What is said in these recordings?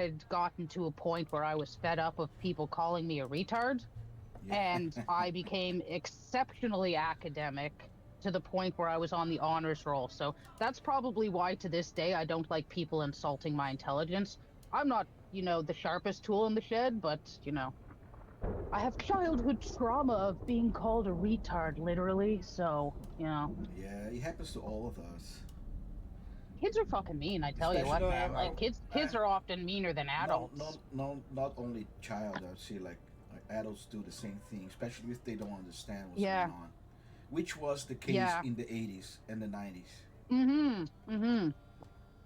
had gotten to a point where I was fed up of people calling me a retard, Yeah. and I became exceptionally academic to the point where I was on the honors roll. So that's probably why to this day I don't like people insulting my intelligence. I'm not, the sharpest tool in the shed, but, I have childhood trauma of being called a retard, literally. So. Yeah, it happens to all of us. Kids are fucking mean, I tell you what, Especially man. Like kids are often meaner than adults. not only child. I'd say like adults do the same thing, especially if they don't understand what's going Yeah. on, which was the case Yeah. in the 80s and the 90s. Mm-hmm. Mm-hmm.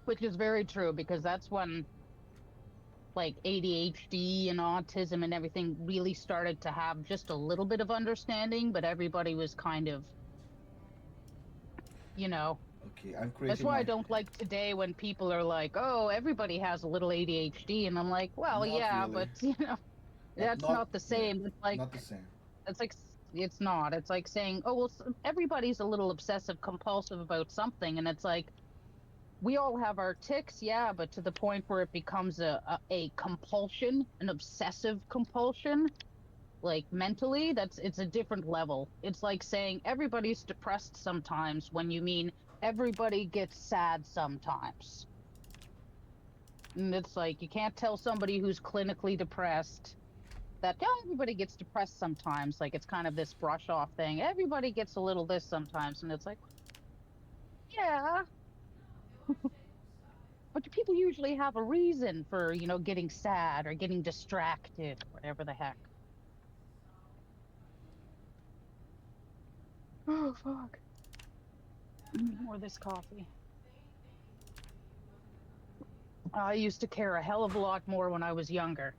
Which is very true because that's when like ADHD and autism and everything really started to have just a little bit of understanding, but everybody was kind of, you know, Okay, I'm that's creating why I my. don't like today when people are like, "Oh, everybody has a little ADHD." And I'm like, "Well, Not yeah, really. but that's Not not the yeah. same." It's like Not the same. it's like it's not. It's like saying, "Oh, well, everybody's a little obsessive compulsive about something." And it's like we all have our tics, yeah, but to the point where it becomes a compulsion, an obsessive compulsion, like mentally, it's a different level. It's like saying everybody's depressed sometimes when you mean everybody gets sad sometimes. And it's like you can't tell somebody who's clinically depressed that, yeah, everybody gets depressed sometimes. Like it's kind of this brush off thing. Everybody gets a little this sometimes. And it's like, yeah, but people usually have a reason for, getting sad or getting distracted, whatever the heck. Oh, fuck. More of this coffee. I used to care a hell of a lot more when I was younger,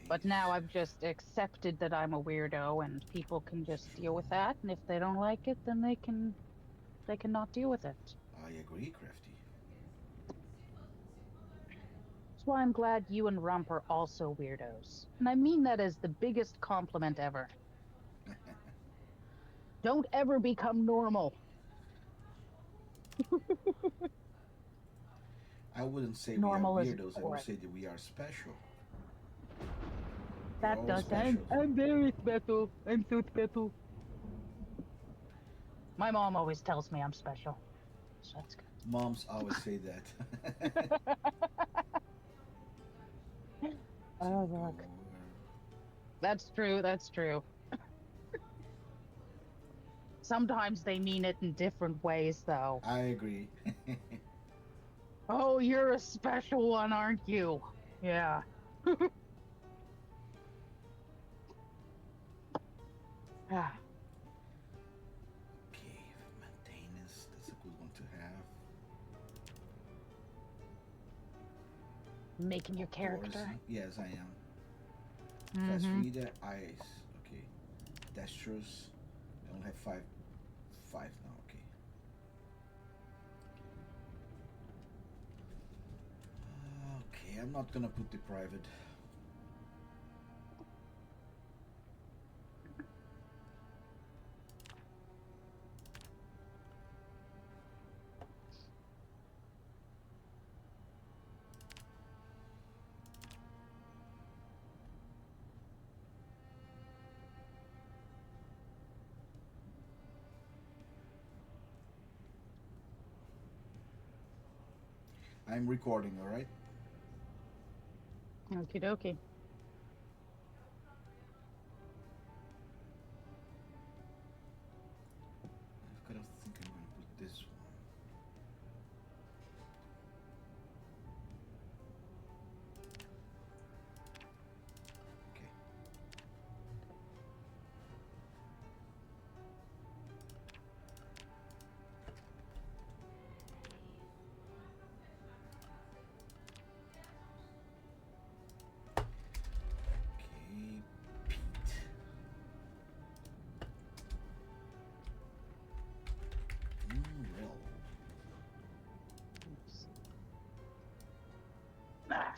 but now Face. I've just accepted that I'm a weirdo and people can just deal with that. And if they don't like it, then they can not deal with it. I agree, Crafty. That's why I'm glad you and Rump are also weirdos. And I mean that as the biggest compliment ever. Don't ever become normal. I wouldn't say we are Normal is weirdos. I would boring. say that we are special. We are That all does sound. special. I'm very special. I'm so special. My mom always tells me I'm special. So that's Moms always say that. good. Oh, look. Single. That's true. That's true. Sometimes they mean it in different ways, though. I agree. Oh, you're a special one, aren't you? Yeah. Ah, Okay, maintenance. That's a good one to have. making your Of course. character. Yes, I am. Fast Mm-hmm. reader, ice. Okay. Dexterous. I only have five now. Okay. Okay, I'm not gonna put the private. I'm recording, alright? Okie dokie. I've got to think I'm gonna put this one. Okay. Okay, Pete. Well. Oops. Ah,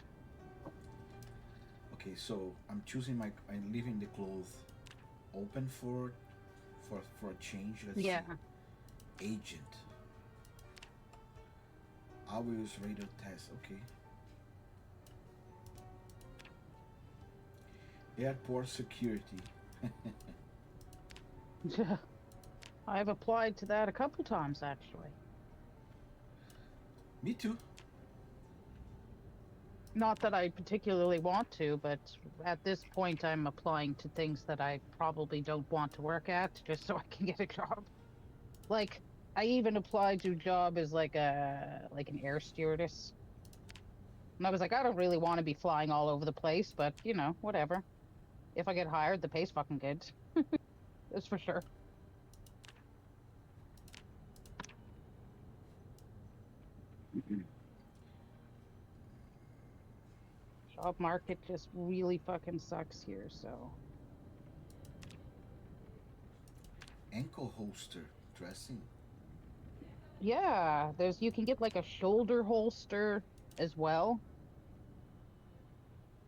Okay, so I'm choosing I'm leaving the clothes open for a change. Let's see. yeah. Agent. Always radar test. Okay. Airport security. I've applied to that a couple times, actually. Me too. Not that I particularly want to, but at this point, I'm applying to things that I probably don't want to work at just so I can get a job. Like, I even applied to a job as like an air stewardess. And I was like, I don't really want to be flying all over the place, but you know, whatever. If I get hired, the pay's fucking good. That's for sure. Job market just really fucking sucks here, so. Ankle holster dressing. Yeah, you can get like a shoulder holster as well.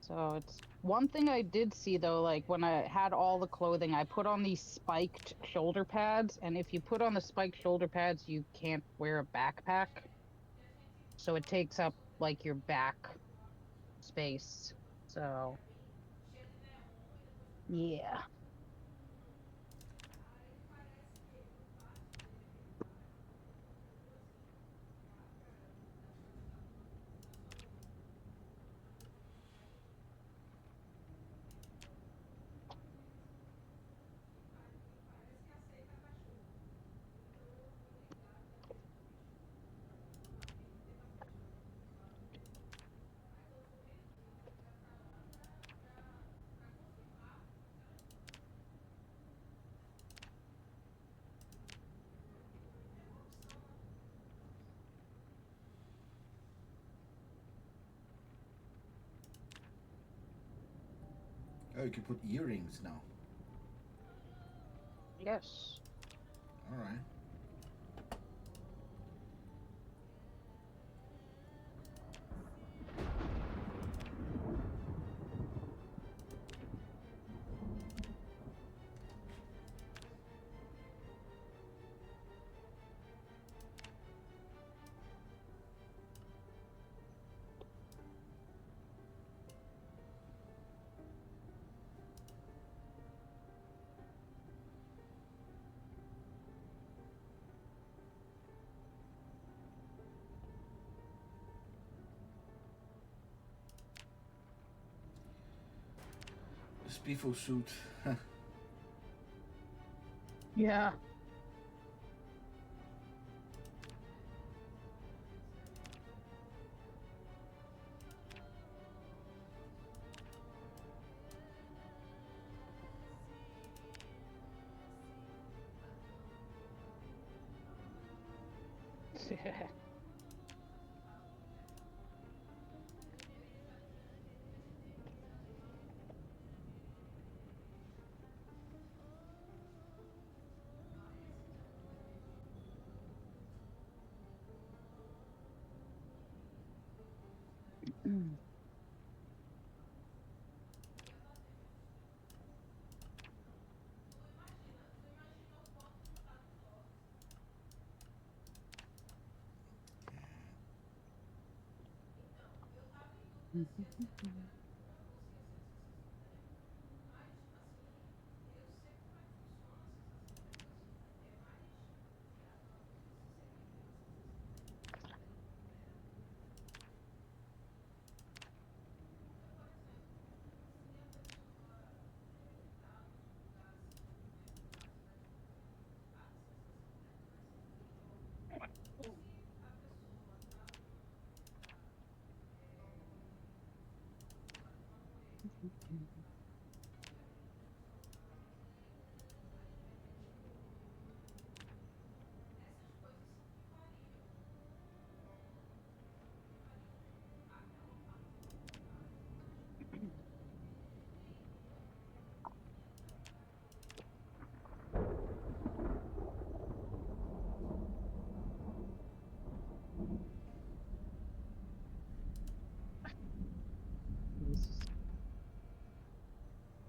So it's one thing I did see though, like when I had all the clothing, I put on these spiked shoulder pads, and if you put on the spiked shoulder pads, you can't wear a backpack. So it takes up like your back space. So yeah. Oh, you can put earrings now. Yes. All right. The Spiffo suit. Yeah.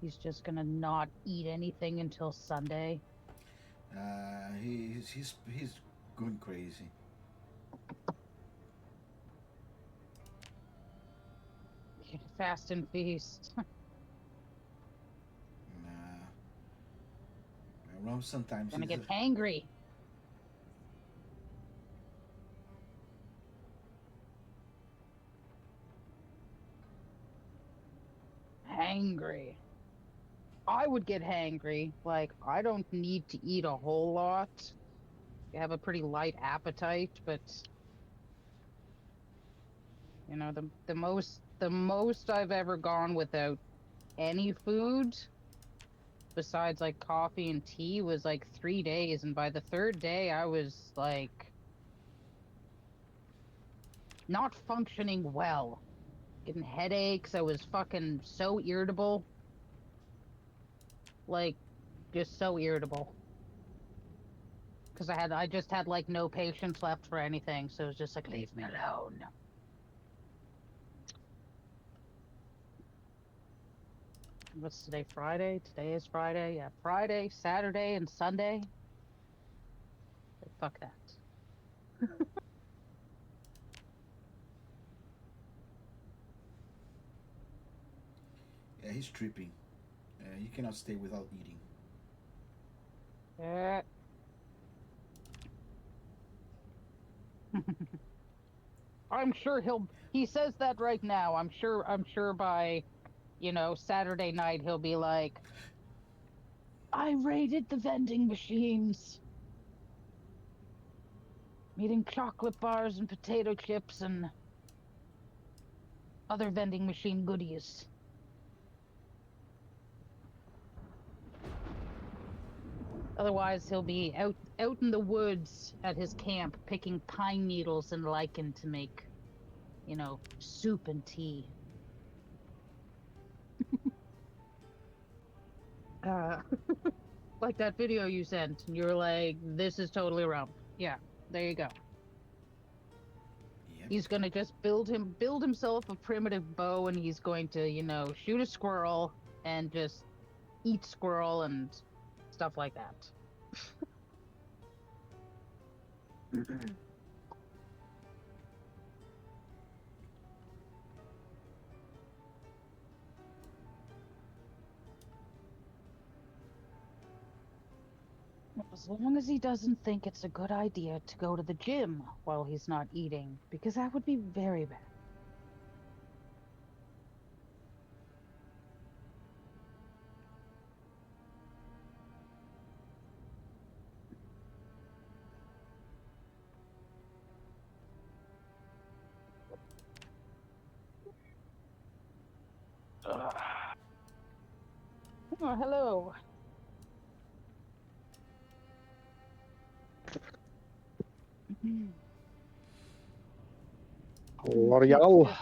He's just gonna not eat anything until Sunday. He's going crazy. Fast and feast. Rum sometimes Gonna is get hangry. Hangry. I would get hangry. Like, I don't need to eat a whole lot. I have a pretty light appetite, but you know, the most I've ever gone without any food besides like coffee and tea was like 3 days, and by the third day I was like not functioning well. Getting headaches. I was fucking so irritable. Like, just so irritable. Because I just had like no patience left for anything. So it was just like, leave me alone. What's today? Friday? Today is Friday. Yeah, Friday, Saturday, and Sunday. Like, fuck that. yeah, he's tripping. You cannot stay without eating. Yeah. I'm sure he says that right now. I'm sure by, Saturday night he'll be like, I raided the vending machines, eating chocolate bars and potato chips and other vending machine goodies. Otherwise, he'll be out in the woods at his camp picking pine needles and lichen to make, soup and tea. Uh, like that video you sent, and you were like, "This is totally Rump." Yeah, there you go. Yep. He's gonna just build himself a primitive bow, and he's going to, shoot a squirrel and just eat squirrel and stuff like that. As long as he doesn't think it's a good idea to go to the gym while he's not eating, because that would be very bad. Ugh. Oh, hello. L'Oreal.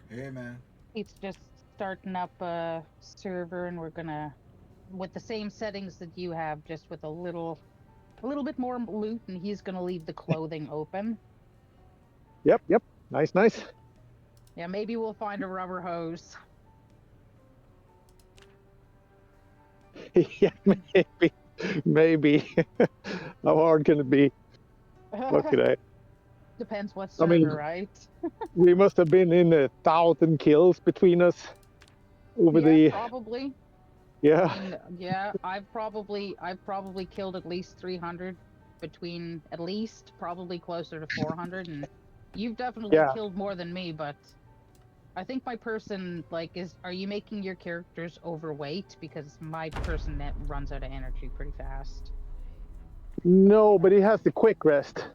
Hey, man. It's just starting up a server, and we're gonna, with the same settings that you have, just with a little bit more loot, and he's gonna leave the clothing open. Yep. Nice. Yeah, maybe we'll find a rubber hose. Yeah, maybe. How hard can it be? What could I? Depends what I mean, server, right? we must have been in 1,000 kills between us over Yeah, the. probably. Yeah. And yeah, I've probably killed at least 300 between, at least probably closer to 400, and you've definitely Yeah. killed more than me, but I think my person, like, are you making your characters overweight? Because my person net runs out of energy pretty fast. No, but he has the quick rest.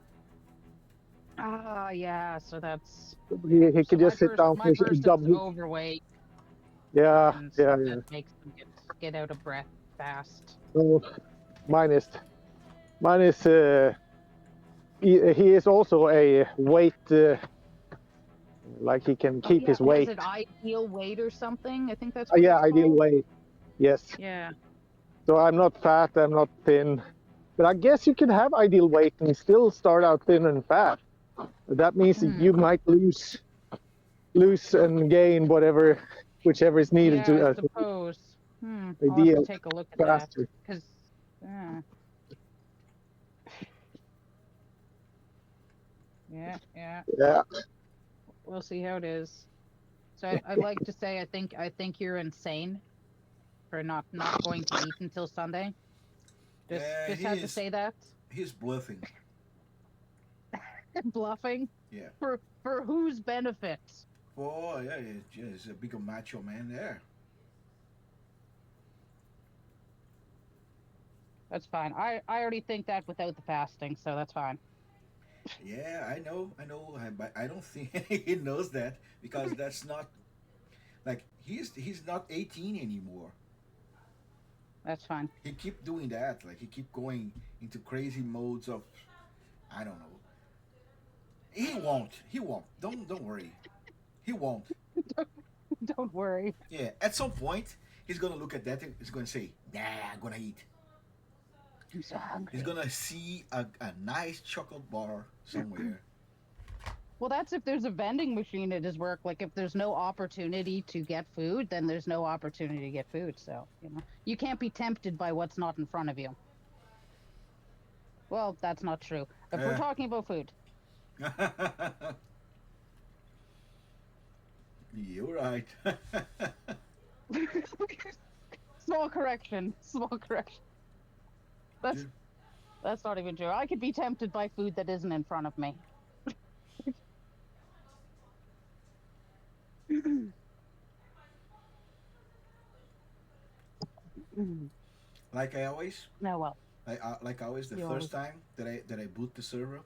Ah, yeah, so that's He could just sit down my for person's double. overweight, Yeah. and Yeah. that makes them get out of breath fast. So mine is. He is also a weight. Like he can keep Yeah, his what is weight. it, ideal weight or something? I think that's what Yeah, it's ideal called. weight. Yes. Yeah. So I'm not fat, I'm not thin. But I guess you can have ideal weight and still start out thin and fat. That means that you might lose and gain whichever is needed Yeah, I to suppose. I'll have to ideal take a look at that, faster. because yeah, Yeah. we'll see how it is. So I'd like to say I think you're insane for not going to eat until Sunday. Yeah, Just had to say that. he's bluffing. Bluffing Yeah. for whose benefit? Oh yeah, he's a big macho man there. That's fine. I already think that without the fasting, so that's fine. Yeah, I know, but I don't think he knows that because that's not like he's not 18 anymore. That's fine. He keep doing that, like he keep going into crazy modes of I don't know. He won't. He won't. Don't worry. He won't. Don't worry. Yeah, at some point he's gonna look at that and he's gonna say, "Nah, I'm gonna eat." I'm so He's hungry. gonna see a nice chocolate bar somewhere. Well, that's if there's a vending machine at his work. Like if there's no opportunity to get food, then there's no opportunity to get food. So, you can't be tempted by what's not in front of you. Well, that's not true. If we're Uh, talking about food. You're right. Small correction. Small correction. That's Dude, that's not even true. I could be tempted by food that isn't in front of me. like I always, No, well, like always, the you first always time that I boot the server,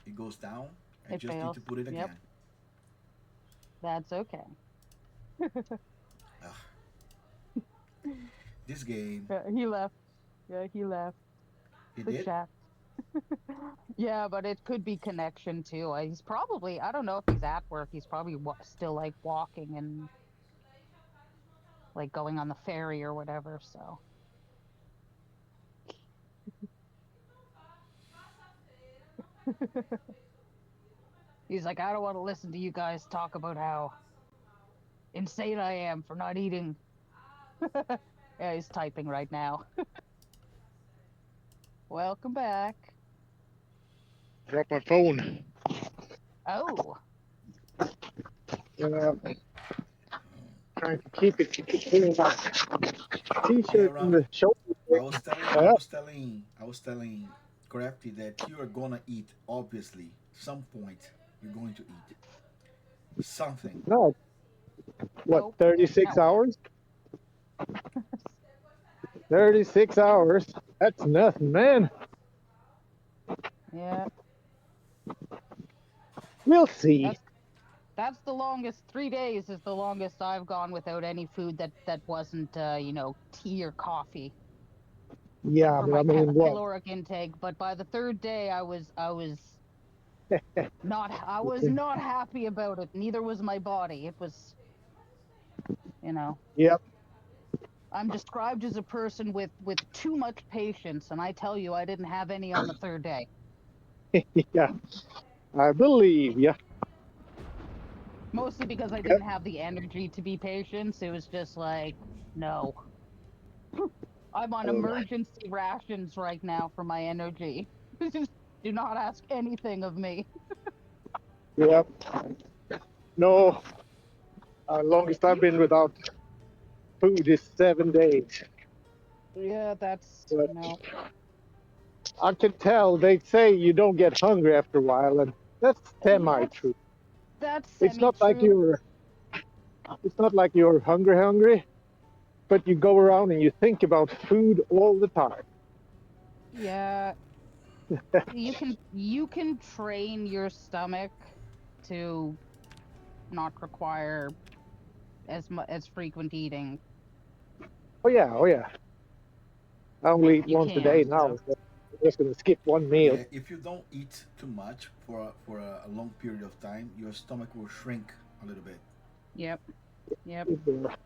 it goes down. I it just need fails. to put it Yep, again. that's okay. Ugh, this game, Yeah, he left. Yeah, he left he the did. chat. Yeah, but it could be connection too. He's probably, I don't know if he's at work. He's probably still like walking and like going on the ferry or whatever. So he's like, I don't want to listen to you guys talk about how insane I am for not eating. Yeah, he's typing right now. Welcome back. Drop my phone. Oh, Uh, trying to keep it between my Yeah, t-shirt and Rump. the shoulder. I Uh, was telling Crafty that you are gonna eat. Obviously, some point you're going to eat something. no, what, nope, 36 no. hours? 36 hours. That's nothing, man. Yeah, We'll see. that's that's the longest. 3 days is the longest I've gone without any food that wasn't tea or coffee Yeah, for but I my mean, what? caloric intake. But by the third day, I was not happy about it. Neither was my body. It was, you know, Yep. I'm described as a person with too much patience, and I tell you, I didn't have any on the third day. Yeah, I believe you. Mostly because I Yep. didn't have the energy to be patient. So it was just like, no. I'm on Oh, emergency rations right now for my energy. Do not ask anything of me. yep. No, longest I've been without food is 7 days. Yeah, that's But no. I can tell they say you don't get hungry after a while, and that's That's semi-true. that's It's semi not like true. you're hungry, but you go around and you think about food all the time. Yeah, you can train your stomach to not require as frequent eating. Oh yeah. I only eat You once a day can. now. So So I'm just gonna skip one meal. Yeah, if you don't eat too much for a long period of time, your stomach will shrink a little bit. yep, yep, That's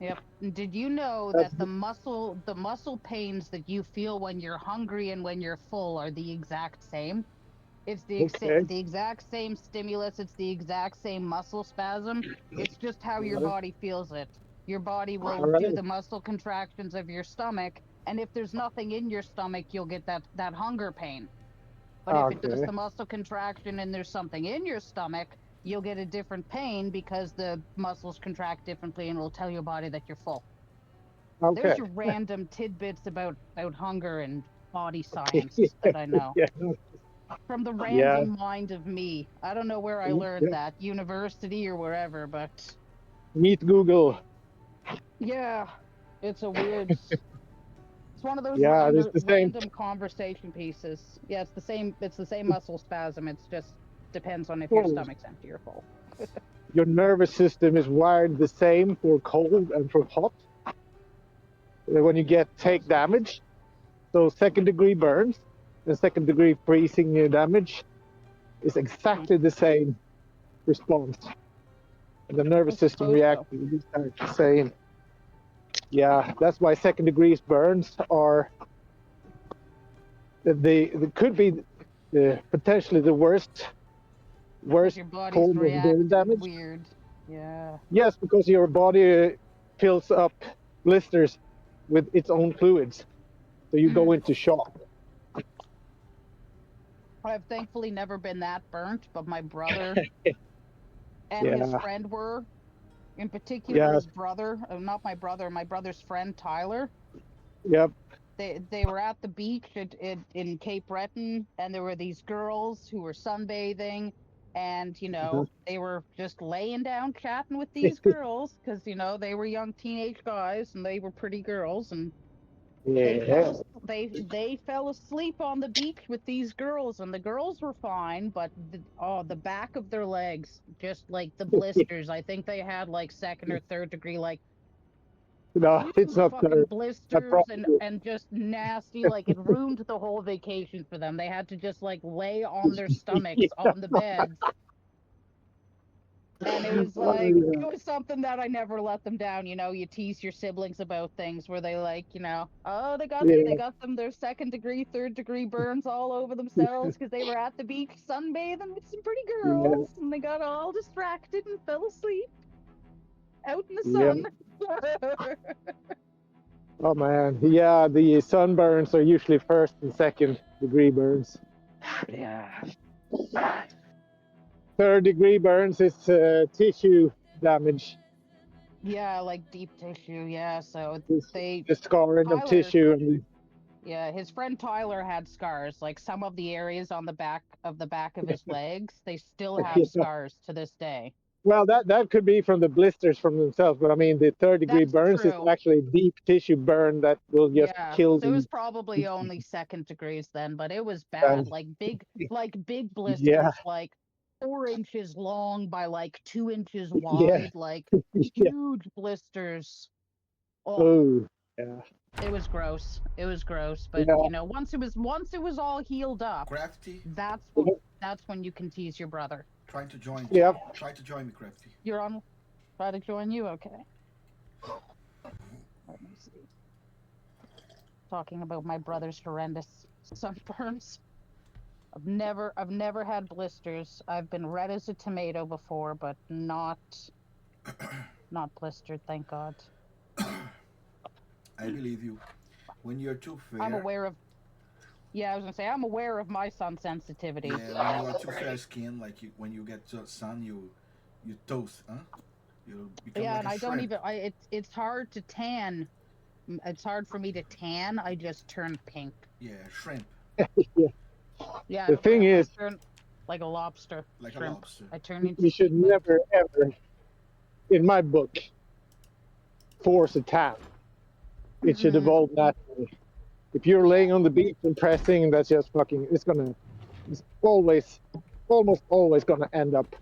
yep. Did you know that the muscle pains that you feel when you're hungry and when you're full are the exact same? It's okay. the exact same stimulus. It's the exact same muscle spasm. It's just how your body feels it. Your body All will do right. the muscle contractions of your stomach, and if there's nothing in your stomach, you'll get that hunger pain. But if it does Okay. the muscle contraction and there's something in your stomach, you'll get a different pain because the muscles contract differently and will tell your body that you're full. Okay. There's your random tidbits about hunger and body science that I know. Yeah. From the Yeah. random mind of me. I don't know where I learned Yeah. that, university or wherever, but Meet Google. yeah, it's a weird. It's one of those Yeah, it's the same. random conversation pieces. Yeah, it's the same. It's the same muscle spasm. It's just depends on if your Oh, stomach's empty or full. your nervous system is wired the same for cold and for hot. When you take damage, so second degree burns and second degree freezing damage is Hmm. exactly the same response. And the I nervous system suppose reacts so. the same. Yeah, that's why second degree burns are they could be potentially the Because worst your body's form of burn reacting damage. weird. Yeah. Yes, because your body fills up blisters with its own fluids, so you go Mm. into shock. I've thankfully never been that burnt, but my brother and his Yeah, friend were. In particular, yeah, his brother, not my brother, my brother's friend Tyler. yep, They were at the beach in Cape Breton, and there were these girls who were sunbathing, and they were just laying down chatting with these girls because they were young teenage guys and they were pretty girls, and yeah, they fell asleep on the beach with these girls, and the girls were fine, but the back of their legs, just like the blisters. I think they had like second or third degree, like no, it's huge not fucking there. I blisters, promise and just nasty. Like, it ruined the whole vacation for them. They had to just like lay on their stomachs you. on the beds, and it was like it was something that I never let them down. You tease your siblings about things where they like, oh, they Yeah, got them their second degree, third degree burns all over themselves because they were at the beach sunbathing with some pretty yeah, girls, and they got all distracted and fell asleep out in the yeah. sun. Oh man, yeah. The sunburns are usually first and second degree burns. Yeah. Third degree burns is tissue damage, Yeah, like deep tissue. Yeah. So it's they, the scarring of Tyler, tissue, and yeah, his friend Tyler had scars. Like, some of the areas on the back of his legs, they still have yeah. scars to this day. Well, that could be from the blisters from themselves, but I mean, the third degree That's burns is true. actually deep tissue burn that will just Yeah. kill So it was the. probably only second degrees then, but it was Uh, bad. Like big yeah, blisters, like 4 inches long by like 2 inches yeah, wide, like yeah. huge blisters. Oh, Oh, yeah, it was gross. It was gross, but yeah. once it was all healed up, Crafty, that's when you can tease your brother. try to join. Yep. Try to join me, Crafty. You're on. Try to join you. Okay. Let me see. Talking about my brother's horrendous sunburns. I've never had blisters. I've been red as a tomato before, but not blistered, thank God. I believe you. When you're too I'm fair, aware of. Yeah, I was gonna say I'm aware of my sun sensitivity. yeah, when you are too fair skinned, like when you get sun, you toast, huh? You become Yeah, like and a I don't shrimp. even. It's hard to tan. It's hard for me to tan. I just turn pink. Yeah, shrimp, Yeah. Yeah, The thing I is, turn like a lobster, like a shrimp. lobster. I turn into you should seafood. never ever, in my book, force a tan. It should Mm-mm. evolve naturally. If you're Yeah. laying on the beach and pressing, that's just fucking. It's always, almost always gonna end up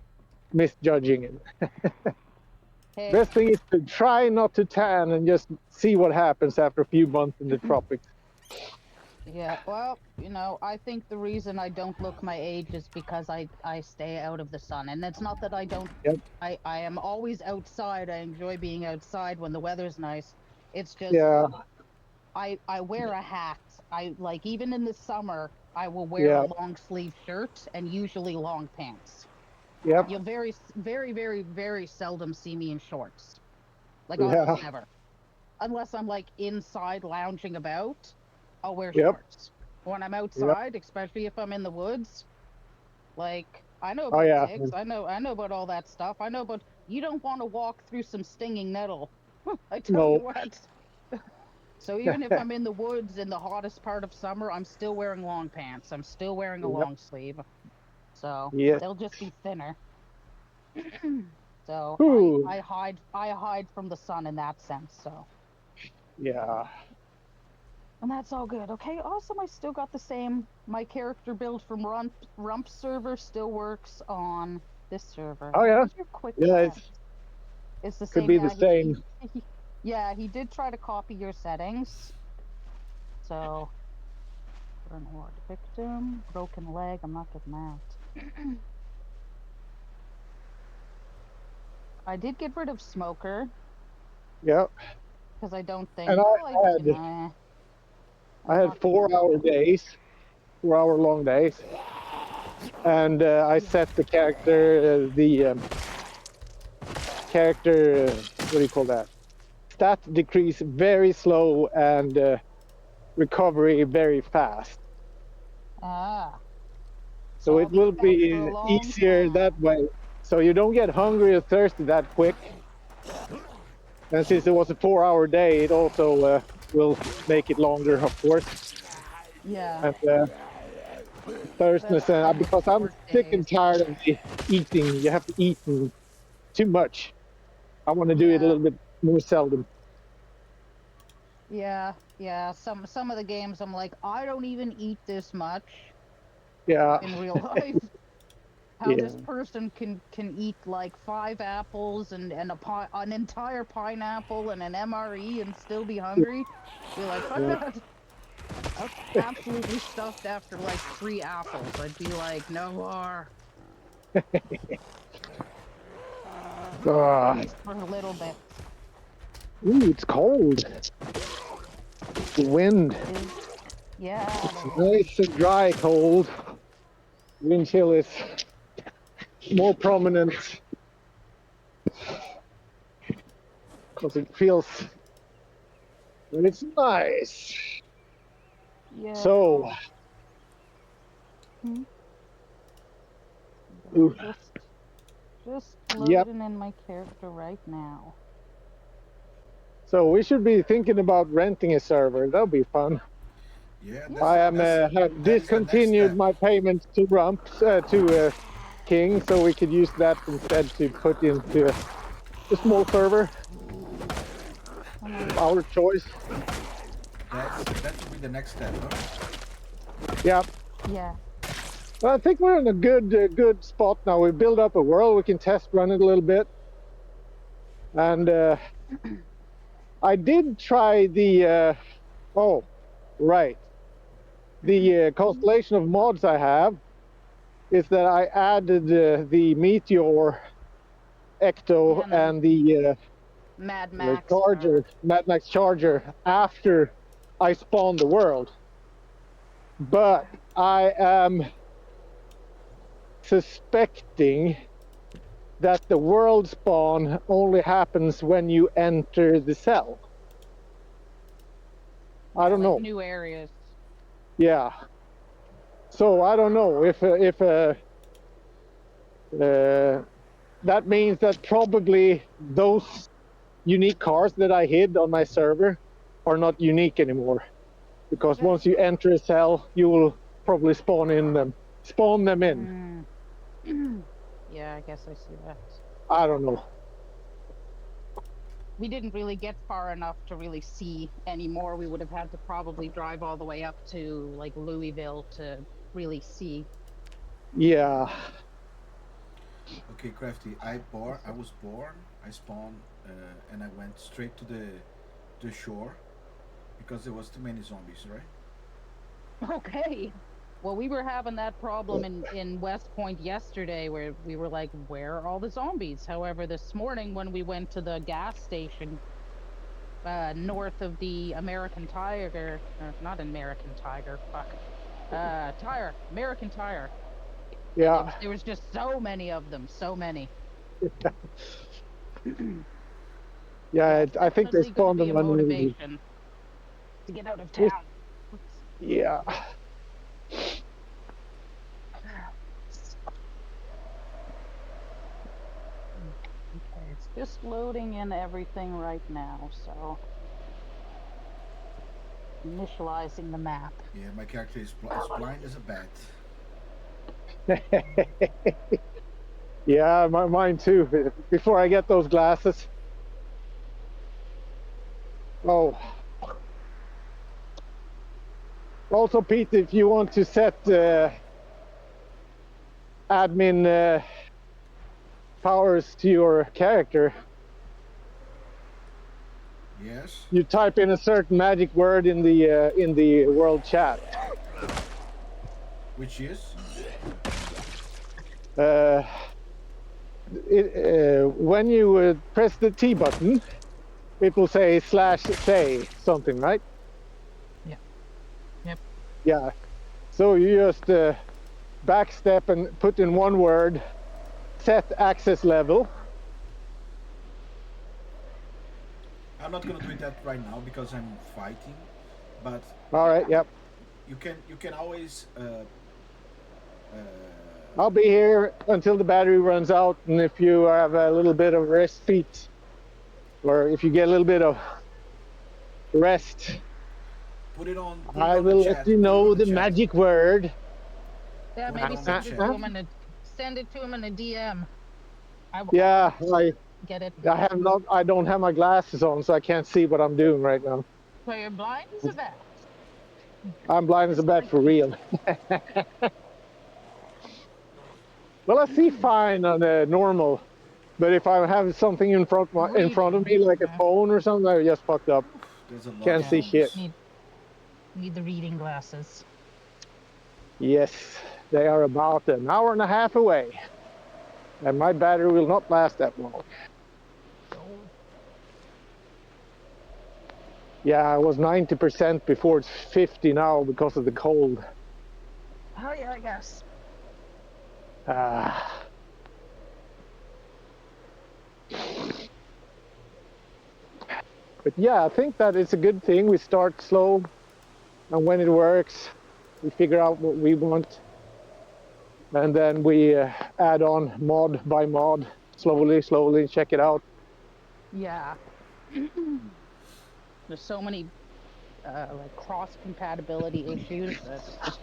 misjudging it. Hey. Best thing is to try not to tan and just see what happens after a few months in the tropics. Yeah. Well, I think the reason I don't look my age is because I stay out of the sun, and it's not that I don't. Yep. I am always outside. I enjoy being outside when the weather's nice. It's just Yeah. I wear a hat. I like, even in the summer, I will wear a Yeah. long sleeve shirt and usually long pants. Yep. You'll very, very, very seldom see me in shorts. Like, almost Yeah. never. Unless I'm like inside lounging about, I'll wear Yep. shorts. When I'm Yep. outside, especially if I'm in the woods, like, I know Oh about yeah. ticks. I know about all that stuff. I know about, you don't want to walk through some stinging nettle. I tell you No. what. So even if I'm in the woods in the hottest part of summer, I'm still wearing long pants. I'm still wearing a Yep. long sleeve. So Yes. they'll just be thinner. So Ooh. I hide from the sun in that sense. So Yeah. and that's all good. Okay, awesome. I still got the same. My character build from Rump server still works on this server. Oh yeah. Where's your quick Yeah. quest? It It's the could same. be the Yeah, same. yeah, he did try to copy your settings. So burn horde victim, broken leg. I'm not getting that. I did get rid of smoker Yeah. because I don't think. And Well, I I'm had not gonna 4-hour days, 4-hour long days, and I Yeah. set the character character what do you call that? Stat decrease very slow and recovery very fast. Ah, so So I'll it be will fat for a be long easier that time. way. So you don't get hungry or thirsty that quick. And since it was a 4-hour day, it also will make it longer, of course. Yeah, And that's thirstness, true with because I'm short sick days. and tired of the eating. You have to eat too much. I want to do it a Yeah, little bit more seldom. yeah. Some of the games I'm like, I don't even eat this much Yeah, in real life. How yeah, this person can eat like 5 apples and an entire pineapple and an MRE and still be hungry? Be like, fuck yeah. that. I was absolutely stuffed after like 3 apples. I'd be like, no more. At Ah, least for a little bit. ooh, it's cold. The wind. Yeah, It's the wind. nice and dry cold. Wind chill is more prominent because it feels, and it's nice. Yeah. So, Hmm. ooh, Just yep. loading in my character right now. So we should be thinking about renting a server. That'll be fun. Yeah, I am Yeah. have that is the next discontinued step. my payments to Rumps to King, so we could use that instead to put into a small server of our choice. That should be the next step, huh? Yeah, Yeah. well, I think we're in a good spot now. We build up a world. We can test run it a little bit, and I did try the oh, right, the constellation of mods I have is that I added the meteor ecto Yeah, and the and the Mad the Max charger, car. Mad Max charger, after I spawn the world. But I am suspecting that the world spawn only happens when you enter the cell. I Yeah, don't like know. new areas. Yeah. So I don't know if that means that probably those unique cars that I hid on my server are not unique anymore. Because once you enter a cell, you will probably spawn them in. Mm. Yeah, I guess I see that. I don't know. We didn't really get far enough to really see anymore. We would have had to probably drive all the way up to like Louisville to really see. Yeah, Okay, Crafty. I was born. I spawned, and I went straight to the shore because there was too many zombies, right? Okay. Well, we were having that problem in West Point yesterday where we were like, where are all the zombies? However, this morning when we went to the gas station north of the American Tiger, not American Tiger, fuck. American Tire. yeah, There was just so many of them, so many. Yeah, yeah. it's I think they definitely going to spawned be them a manually. motivation to get out of Just town. yeah. Okay, it's just loading in everything right now, so Initializing the map. Yeah, my character is as blind as a bat. Yeah, mine too. Before I get those glasses. Oh. Also, Pete, if you want to set admin powers to your character, Yes. you type in a certain magic word in the world chat. Which is? When you press the T button, it will say /say something, right? Yeah. Yep. Yeah. So you just backstep and put in one word, set access level. I'm not gonna do that right now because I'm fighting, but All right. Yep. you can always I'll be here until the battery runs out, and if you have a little bit of rest feet, or if you get a little bit of rest, put it on. Put it I on will the let chat. you Put it know on the chat. magic word. Yeah, Put it maybe on the send it chat. to him send it to him in a DM. Yeah, Get it. I don't have my glasses on, so I can't see what I'm doing right now. So you're blind as a bat. I'm blind as a bat for real. Well, I see fine on a normal, but if I have something in front of me, like a phone or something, I just fucked up. There's a lot Can't of see shit. zombies. Need the reading glasses. Yes, they are about an hour and a half away, and my battery will not last that long. Yeah, I was 90% before. It's 50 now because of the cold. Oh yeah, I guess. But yeah, I think that it's a good thing. We start slow, and when it works, we figure out what we want, and then we add on mod by mod, slowly, check it out. Yeah. There's so many like cross compatibility issues that.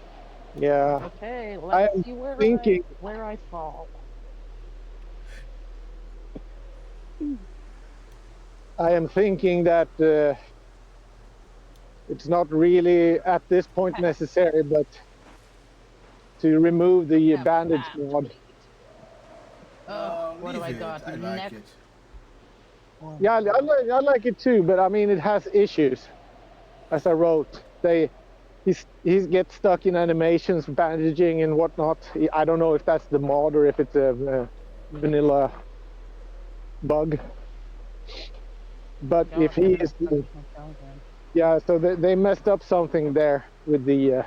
Yeah. Okay, let's see where I fall. I am thinking that it's not really at this point necessary, but to remove the bandage mod. What do I Leave it. got? I like it. Yeah, I like it too, but I mean it has issues. As I wrote, he gets stuck in animations, bandaging and whatnot. I don't know if that's the mod or if it's a vanilla bug. But if he is, yeah, so they messed up something there with the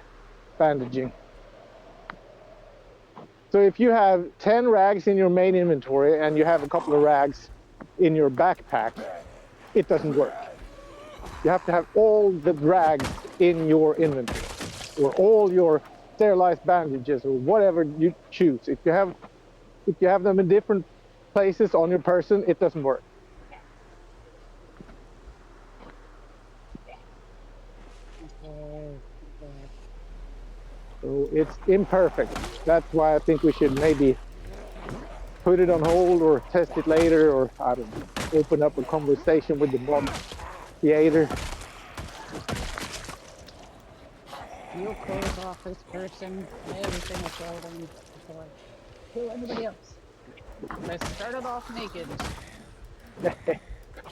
bandaging. So if you have 10 rags in your main inventory and you have a couple of rags in your backpack, it doesn't work. You have to have all the rags in your inventory, or all your sterilized bandages, or whatever you choose. If you have them in different places on your person, it doesn't work. So it's imperfect. That's why I think we should maybe put it on hold or test it later, or I don't know, open up a conversation with the mod creator. Real clothes off this person. Everything is well done before I kill anybody else. I started off naked.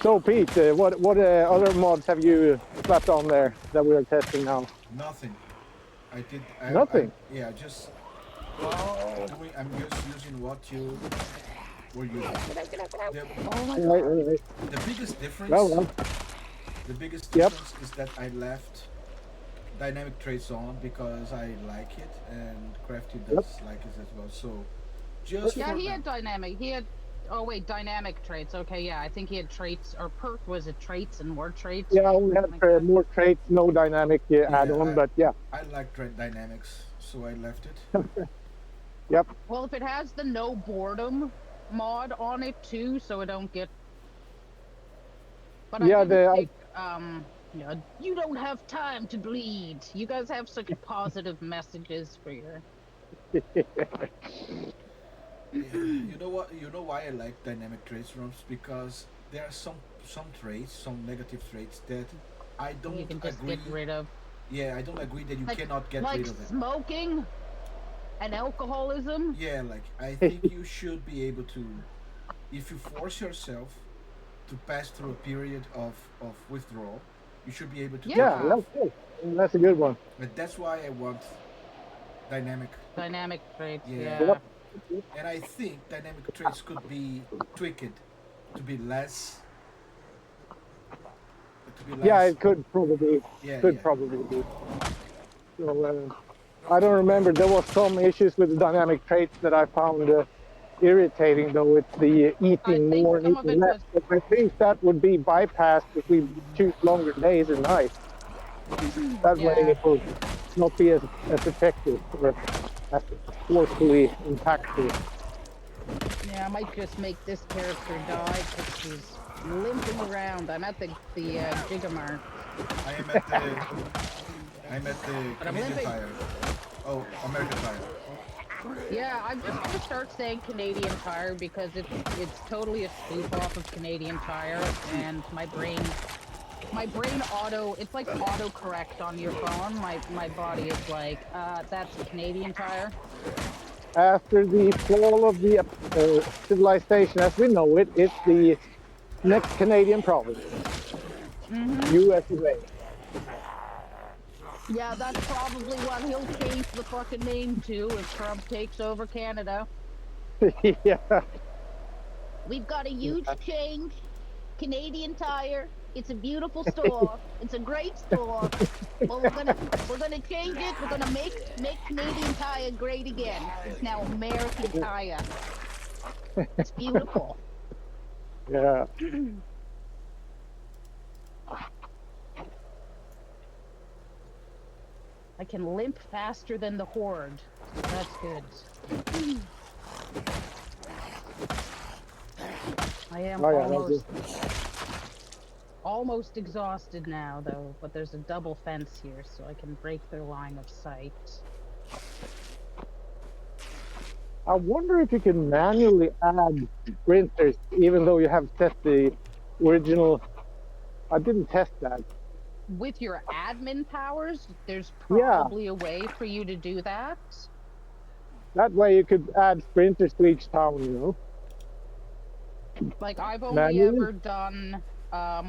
So Pete, what other mods have you slapped on there that we are testing now? Nothing. Nothing. Yeah, just. I'm just using what you were using. The biggest difference. Well. The biggest difference is that I left dynamic traits on because I like it, and Crafty does like it as well. So just he had dynamic. He had. Oh wait, dynamic traits. Okay, yeah, I think he had traits or perk. Was it traits and more traits? Yeah, we have more traits, no dynamic add-on, but yeah. I like dynamics, so I left it. Yep. Well, if it has the no boredom mod on it too, so I don't get. But yeah, I didn't pick Yeah, you don't have time to bleed. You guys have such positive messages for your. Yeah, you know what? You know why I like dynamic traits rumps? Because there are some traits, some negative traits that I You don't can just get agree. rid of. Yeah, I don't agree that you Like cannot get like rid of it. smoking and alcoholism. Yeah, like I think you should be able to, if you force yourself to pass through a period of withdrawal, you should be able to take it Yeah, Yeah, off. that's good. That's a good one. And that's why I want dynamic. dynamic traits. Yeah, Yep. Yeah. and I think dynamic traits could be tweaked to be less, to be Yeah, less. it Yeah, could yeah. probably be. So, I don't remember. There was some issues with the dynamic traits that I found irritating, though, with the I eating think more and some of eating it less. was. But I think that would be bypassed if we choose longer days and nights. That way, Yeah. it will not be as effective or as forcefully impactful. Yeah, I might just make this character die because she's limping around. I'm at the Gigamart, I am at the but I'm Canadian limping. Tire. Oh, American Tire. Yeah, I'm just gonna start saying Canadian Tire because it's totally a spoof off of Canadian Tire, and my brain it's like auto correct on your phone. My body is like, that's Canadian Tire. After the fall of the civilization as we know it, it's the next Canadian province, U.S. of A. Yeah, that's probably what he'll change the fucking name to if Trump takes over Canada. Yeah. We've got a huge change. Canadian Tire. It's a beautiful store. It's a great store. Well, we're gonna change it. We're gonna make Canadian Tire great again. It's now American Tire. It's beautiful. Yeah. I can limp faster than the Horde. So that's good. I am Oh, yeah, that's almost exhausted now, though, but there's a double fence here, so I can break their line of sight. I wonder if you can manually add sprinters, even though you have set the original. I didn't test that. With your admin powers, there's Yeah, probably a way for you to do that. that way you could add sprinters to each town, you know, Like, I've only manually. ever done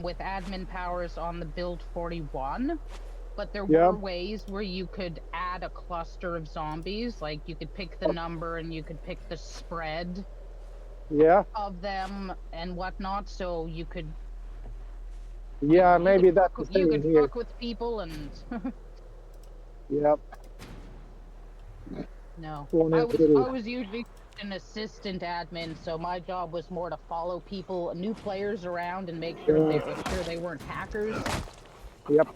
with admin powers on the build 41, but there Yeah. were ways where you could add a cluster of zombies. Like, you could pick the number and you could pick the spread Yeah, of them and whatnot, so you could yeah, you maybe could that's fuck, the you same could here. fuck with people and Yep. no. One I in was little. usually an assistant admin, so my job was more to follow people, new players around and make sure they weren't hackers. Yep.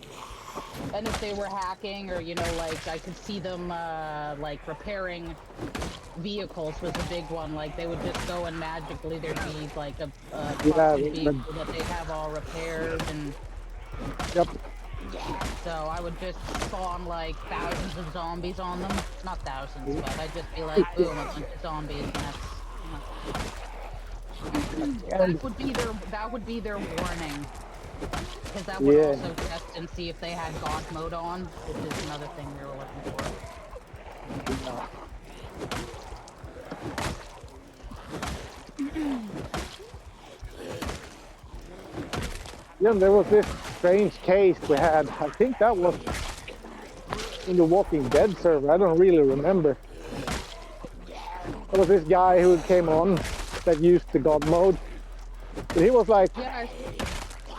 And if they were hacking or, you know, like I could see them like repairing vehicles was a big one. Like they would just go and magically there'd be like a busted vehicle that they have all repaired, and Yep. so I would just spawn like thousands of zombies on them. Not thousands, but I'd just be like, boom, a bunch of zombies, and that would be their warning. Because that would also test and see if they had God mode on, which is another thing we were looking for. Yeah, there was this strange case we had. I think that was in the Walking Dead server. I don't really remember. There was this guy who came on that used the God mode. But he was like,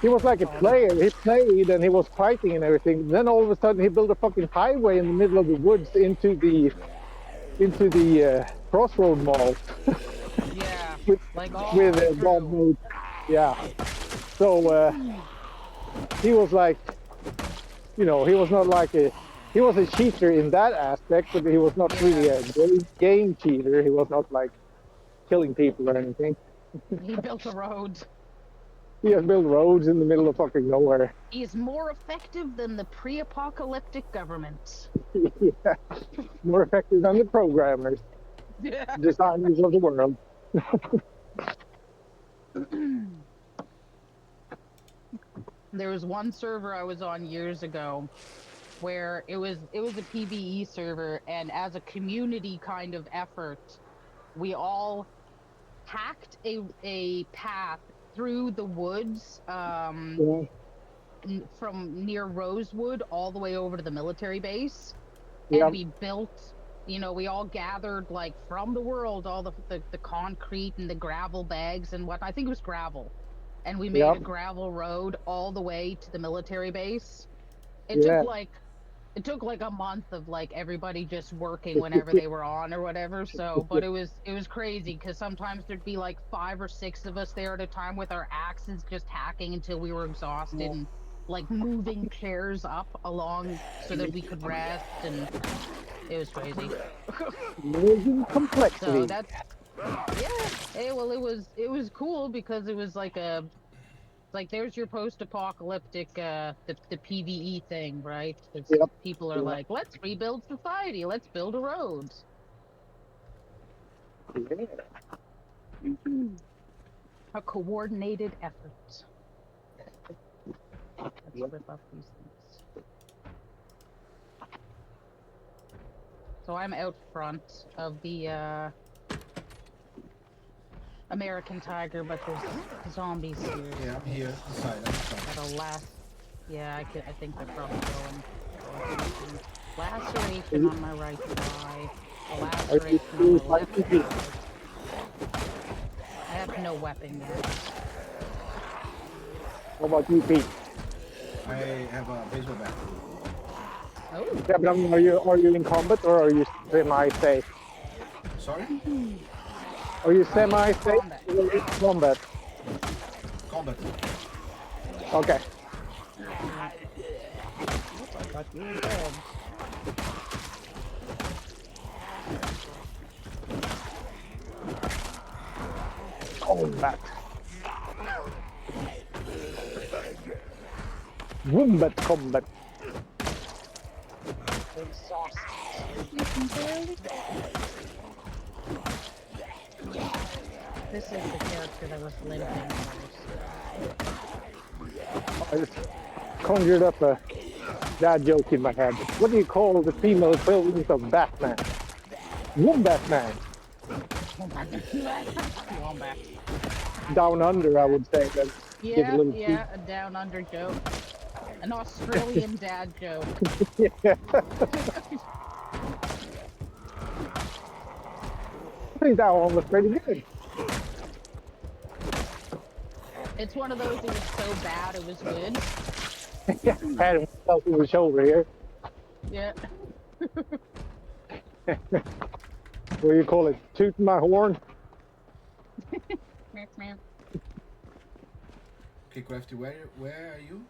he was like a player. He played and he was fighting and everything. Then all of a sudden he built a fucking highway in the middle of the woods into the Crossroad Mall. Yeah, like all with God mode. Yeah. So he was like, you know, he was not like he was a cheater in that aspect, but he was not really a game cheater. He was not like killing people or anything. He built a road. He has built roads in the middle of fucking nowhere. He's more effective than the pre-apocalyptic government. Yeah. More effective than the programmers, Yeah. designers of the world. There was one server I was on years ago where it was a PvE server, and as a community kind of effort, we all hacked a path through the woods Yeah. from near Rosewood all the way over to the military base, Yeah. and we built, we all gathered like from the world all the concrete and the gravel bags and what I think it was gravel, and we made Yeah. a gravel road all the way to the military base. It Yeah. took like a month of like everybody just working whenever they were on or whatever. So, but it was crazy because sometimes there'd be like 5 or 6 of us there at a time with our axes just hacking until we were exhausted, and like moving chairs up along so that we could rest, and it was crazy. Amazing complexity. So that's well, it was cool because it was like there's your post-apocalyptic the PvE thing, right? Yep. People are like, let's rebuild society, let's build a road. Yeah. A coordinated effort. Let's rip up these things. So I'm out front of the American tiger, but there's zombies here. Yeah, I'm here. Inside. I'm inside. That'll last. Yeah, I think they're probably going. Laceration on my right thigh. Laceration on my left thigh. I have no weapon yet. How about you, Pete? I have a baseball bat. Oh. Yeah, but are you in combat or are you semi-safe? Sorry? Are you semi-safe Combat. or in combat? Combat. Okay. I thought you were dead. Combat. Wombat combat. Exhausted. You can barely go. This is the character that was limping most. I just conjured up a dad joke in my head. What do you call the female equivalent of Batman? Wombat Man. Wombat. Down under, I would say. But give a little Yeah, a down under joke. An Australian dad joke. Yeah. I think that one was pretty good. It's one of those that was so bad it was good. Yeah, pat himself on the shoulder here. Yeah. What do you call it? Tooting my horn? Okay, Crafty, where are you?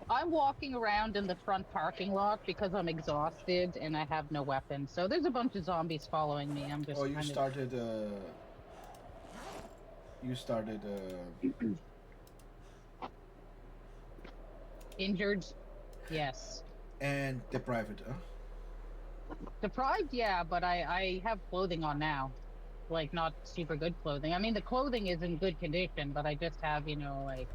I'm walking around in the front parking lot because I'm exhausted and I have no weapon. So there's a bunch of zombies following me. I'm just Oh, you kind started. You started. injured. Yes. And deprived, huh? Deprived, yeah, but I have clothing on now. Like, not super good clothing. I mean, the clothing is in good condition, but I just have, like,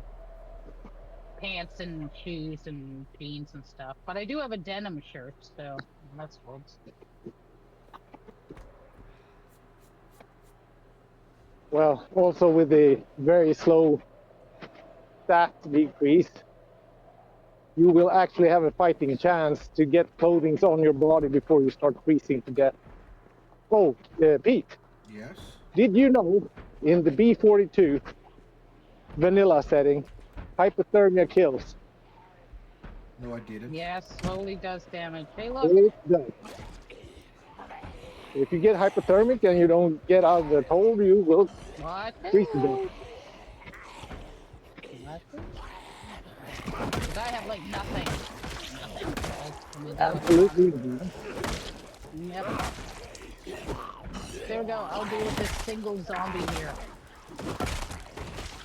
pants and shoes and jeans and stuff. But I do have a denim shirt, so that's good. Well, also with the very slow stat decrease, you will actually have a fighting chance to get clothing on your body before you start freezing to death. Oh, Pete, Yes. did you know in the B42 vanilla setting, hypothermia kills? No, I didn't. Yes, slowly does damage. Hey, look. It does. If you get hypothermic and you don't get out of the hole, you will What? freeze to death. Because I have, like, nothing. Absolutely. Yep. There we go. I'll deal with this single zombie here.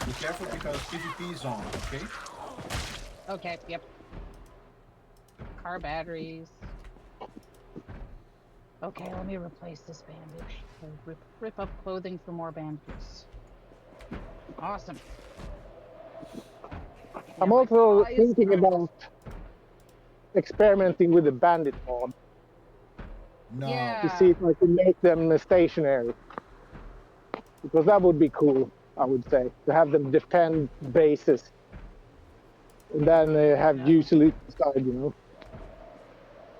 You careful because PvP is on, okay? Okay, yep. Car batteries. Okay, let me replace this bandage. I'll rip up clothing for more bandages. Awesome. I'm my also fly is thinking closed. about experimenting with the bandit mod No. to see if I can make them stationary. Because that would be cool, I would say, to have them defend bases. And then have usually inside, you know.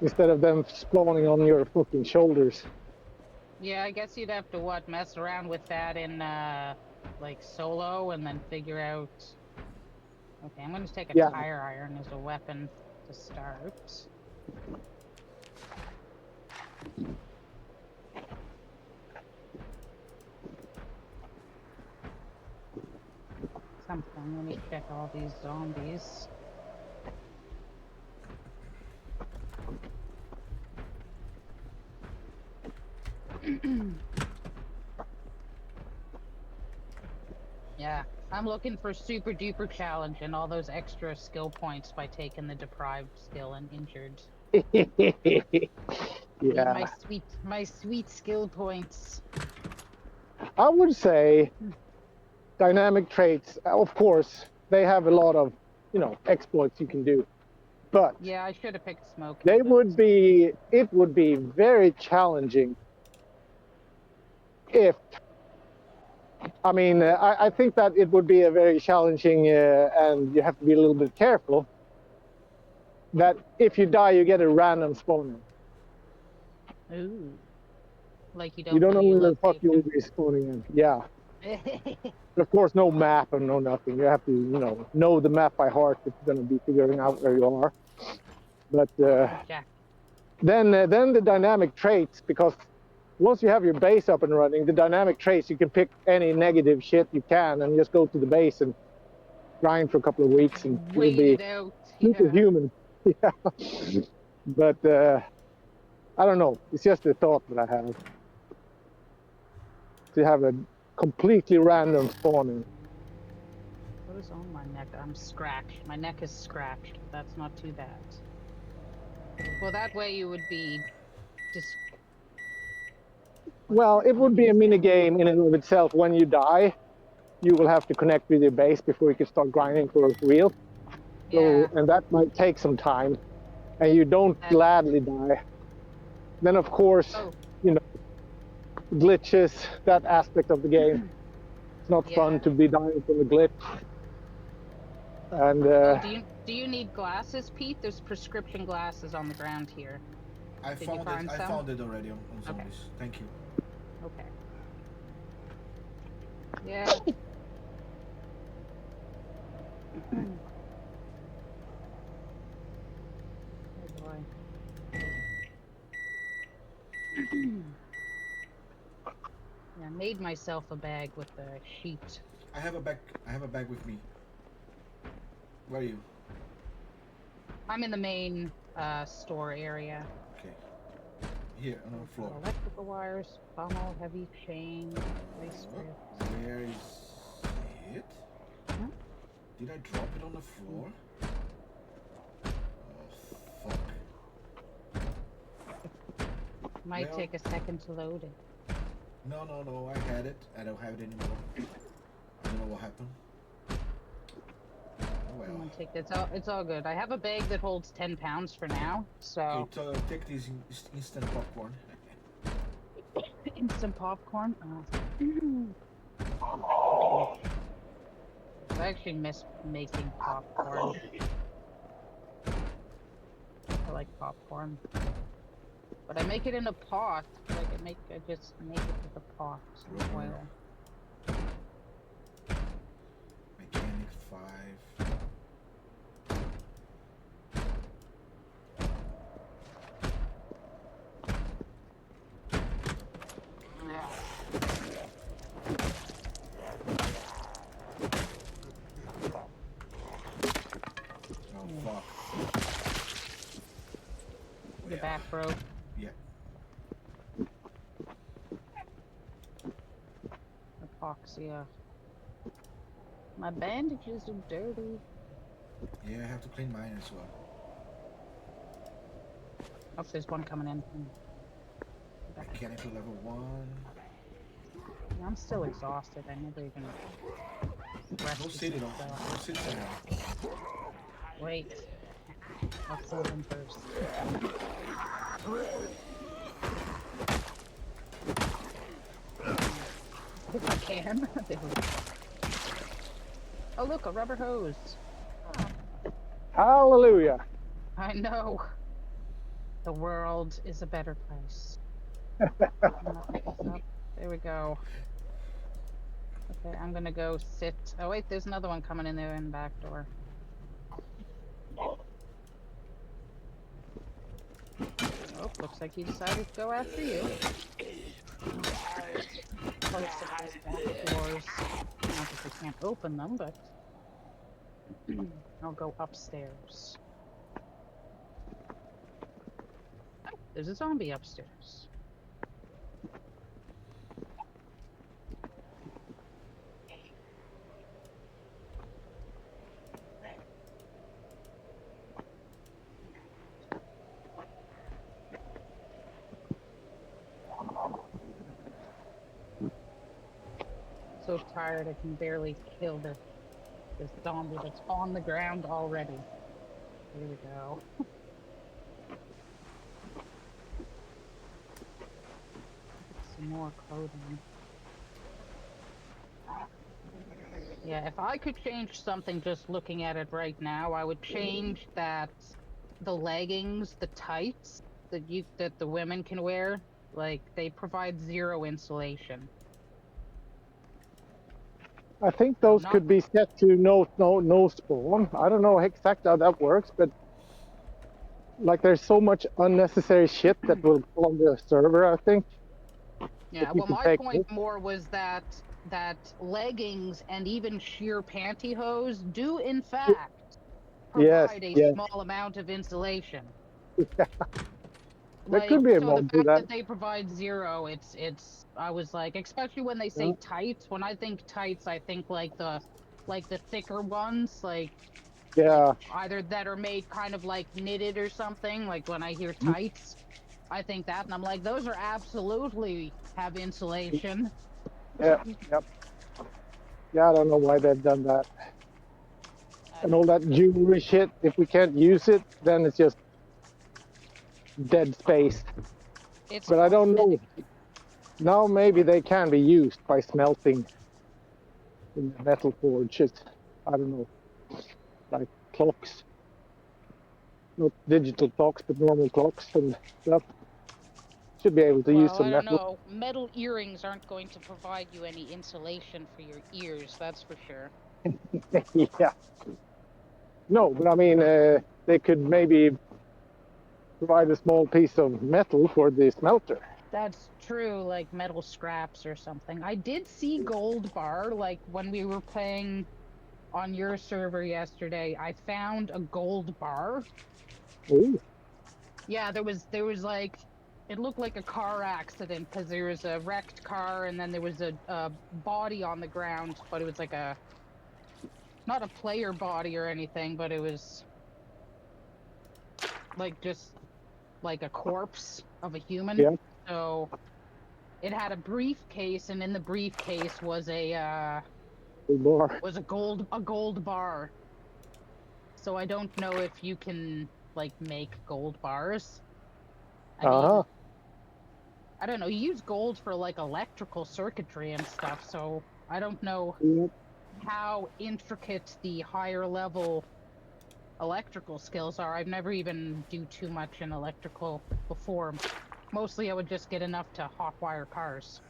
Instead of them spawning on your fucking shoulders. Yeah, I guess you'd have to mess around with that in like solo and then figure out. Okay, I'm gonna take a Yeah. tire iron as a weapon to start. Something. Let me check all these zombies. Yeah, I'm looking for super duper challenge and all those extra skill points by taking the deprived skill and injured. Need Yeah. my sweet skill points. I would say dynamic traits, of course, they have a lot of, you know, exploits you can do. But Yeah, I should have picked smoke. it would be very challenging if, I mean, I think that it would be a very challenging, and you have to be a little bit careful, that if you die, you get a random spawner. Ooh. Like you You don't don't know know your where the fuck you'll location. be spawning in. Yeah. Of course, no map and no nothing. You have to, you know the map by heart if you're going to be figuring out where you are. But then the dynamic traits, because once you have your base up and running, the dynamic traits, you can pick any negative shit you can and just go to the base and grind for a couple of weeks and you'll Wait be it out. superhuman. Yeah. But I don't know. It's just a thought that I have. To have a completely random spawning. What is on my neck? I'm scratched. My neck is scratched, but that's not too bad. Well, that way you would be just. Well, it would be a mini game in and of itself. When you die, you will have to connect with your base before you can start grinding for real. So, and that might take some time, and you don't gladly die. Then, of course, you know, glitches, that aspect of the game. It's not fun to be dying from a glitch. And do you need glasses, Pete? There's prescription glasses on the ground here. I found it. I found it already on zombies. Okay. Thank you. Okay. Yeah. Oh boy. Yeah, I made myself a bag with the sheet. I have a bag. I have a bag with me. Where are you? I'm in the main store area. Okay. Here on the floor. Electrical wires, pommel, heavy chain, ice grips. Where is it? Huh? Did I drop it on the floor? Oh, fuck. Might take a second to load it. No, I had it. I don't have it anymore. I don't know what happened. Oh well. I'm gonna take this out. It's all good. I have a bag that holds 10 pounds for now, so... Okay, take these instant popcorn. Instant popcorn? I actually miss making popcorn. I like popcorn. But I make it in a pot. Like I just make it with a pot. Oil. Mechanic 5. The back row. Yeah. Epoxy. My bandages are dirty. Yeah, I have to clean mine as well. Oh, there's one coming in. Mechanical level 1. I'm still exhausted. I never even Go rested sit it on. myself. Go sit somewhere. Wait. I'll kill him first. If I can. There we go. Oh, look, a rubber hose. Hallelujah. I know. The world is a better place. There we go. Okay, I'm gonna go sit. Oh, wait, there's another one coming in there in the back door. Oh, looks like he decided to go after you. Close to these back doors. Not that they can't open them, but I'll go upstairs. Oh, there's a zombie upstairs. So tired I can barely kill this zombie that's on the ground already. Here we go. Some more clothing. Yeah, if I could change something just looking at it right now, I would change that the leggings, the tights that the women can wear, like they provide 0 insulation. I think No, those not could be set to no spawn. I don't know exactly how that works, but like there's so much unnecessary shit that will pull on the server, I think. yeah, You well can my take point more was that leggings and even sheer pantyhose do in fact Yes, provide a yes. small amount of insulation. There Like, could be a so the mod to fact that. that they provide 0, I was like, especially when they say Yeah. tights. When I think tights, I think like the thicker ones, like Yeah. either that are made kind of like knitted or something. Like when I hear tights, I think that, and I'm like, those are absolutely have insulation. Yeah. Yep. Yeah, I don't know why they've done that. And all that jewelry shit, if we can't use it, then it's just dead space. It's But I don't know. cosmetic. Now maybe they can be used by smelting in the metal forges. I don't know. Like clocks. Not digital clocks, but normal clocks and stuff. Should be able to use Well, some I don't metal. know. Metal earrings aren't going to provide you any insulation for your ears, that's for sure. Yeah. No, but I mean, they could maybe provide a small piece of metal for the smelter. That's true, like metal scraps or something. I did see gold bar, like when we were playing on your server yesterday. I found a gold bar. Ooh. Yeah, there was like it looked like a car accident because there was a wrecked car and then there was a body on the ground, but it was like a not a player body or anything, but it was like just like a corpse of a human. Yeah. So it had a briefcase, and in the briefcase was Bar. a gold bar. So I don't know if you can like make gold bars. I Uh-huh. mean, I don't know. You use gold for like electrical circuitry and stuff, so I don't know Yep. how intricate the higher level electrical skills are. I've never even do too much in electrical before. Mostly I would just get enough to hotwire cars.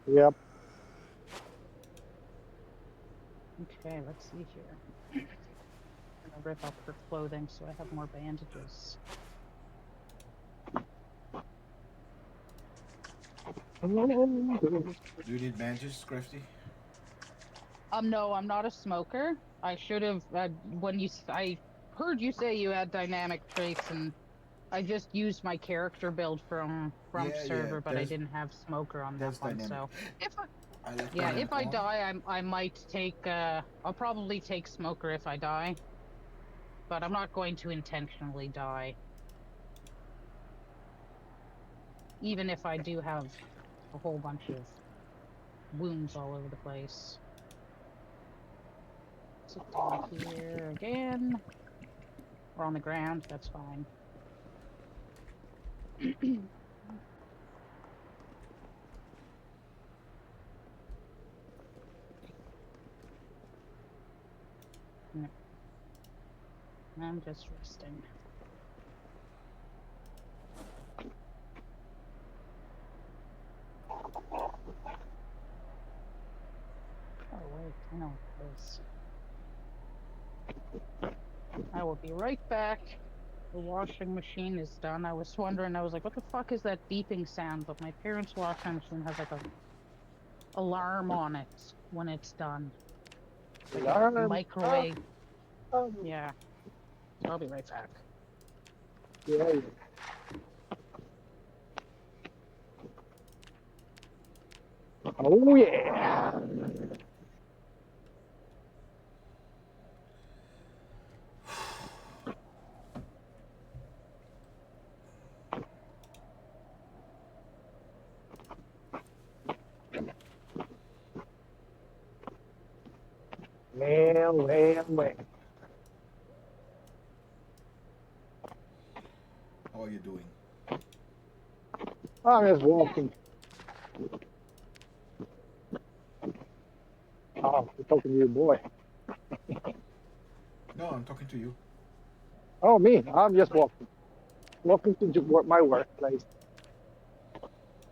Yep. Okay, let's see here. I'm gonna rip up her clothing so I have more bandages. Do you need bandages, Crafty? No, I'm not a smoker. I should have I heard you say you had dynamic traits, and I just used my character build from Rump Yeah, yeah. server, but I didn't have smoker on that That's one. dynamic. So if I left Yeah, my if lamp I on. die, I might take. I'll probably take smoker if I die, but I'm not going to intentionally die. Even if I do have a whole bunch of wounds all over the place. Sit down here again. Or on the ground, that's fine. No, I'm just resting. Oh wait, I know what that is. I will be right back. The washing machine is done. I was wondering, I was like, what the fuck is that beeping sound? But my parents' washing machine has like a alarm on it when it's done. Like a Alarm. microwave. Oh, Yeah. So I'll be right back. yeah. Oh yeah. Well. How are you doing? I'm just walking. Oh, you're talking to your boy. No, I'm talking to you. Oh, me. I'm just walking. Walking to my workplace.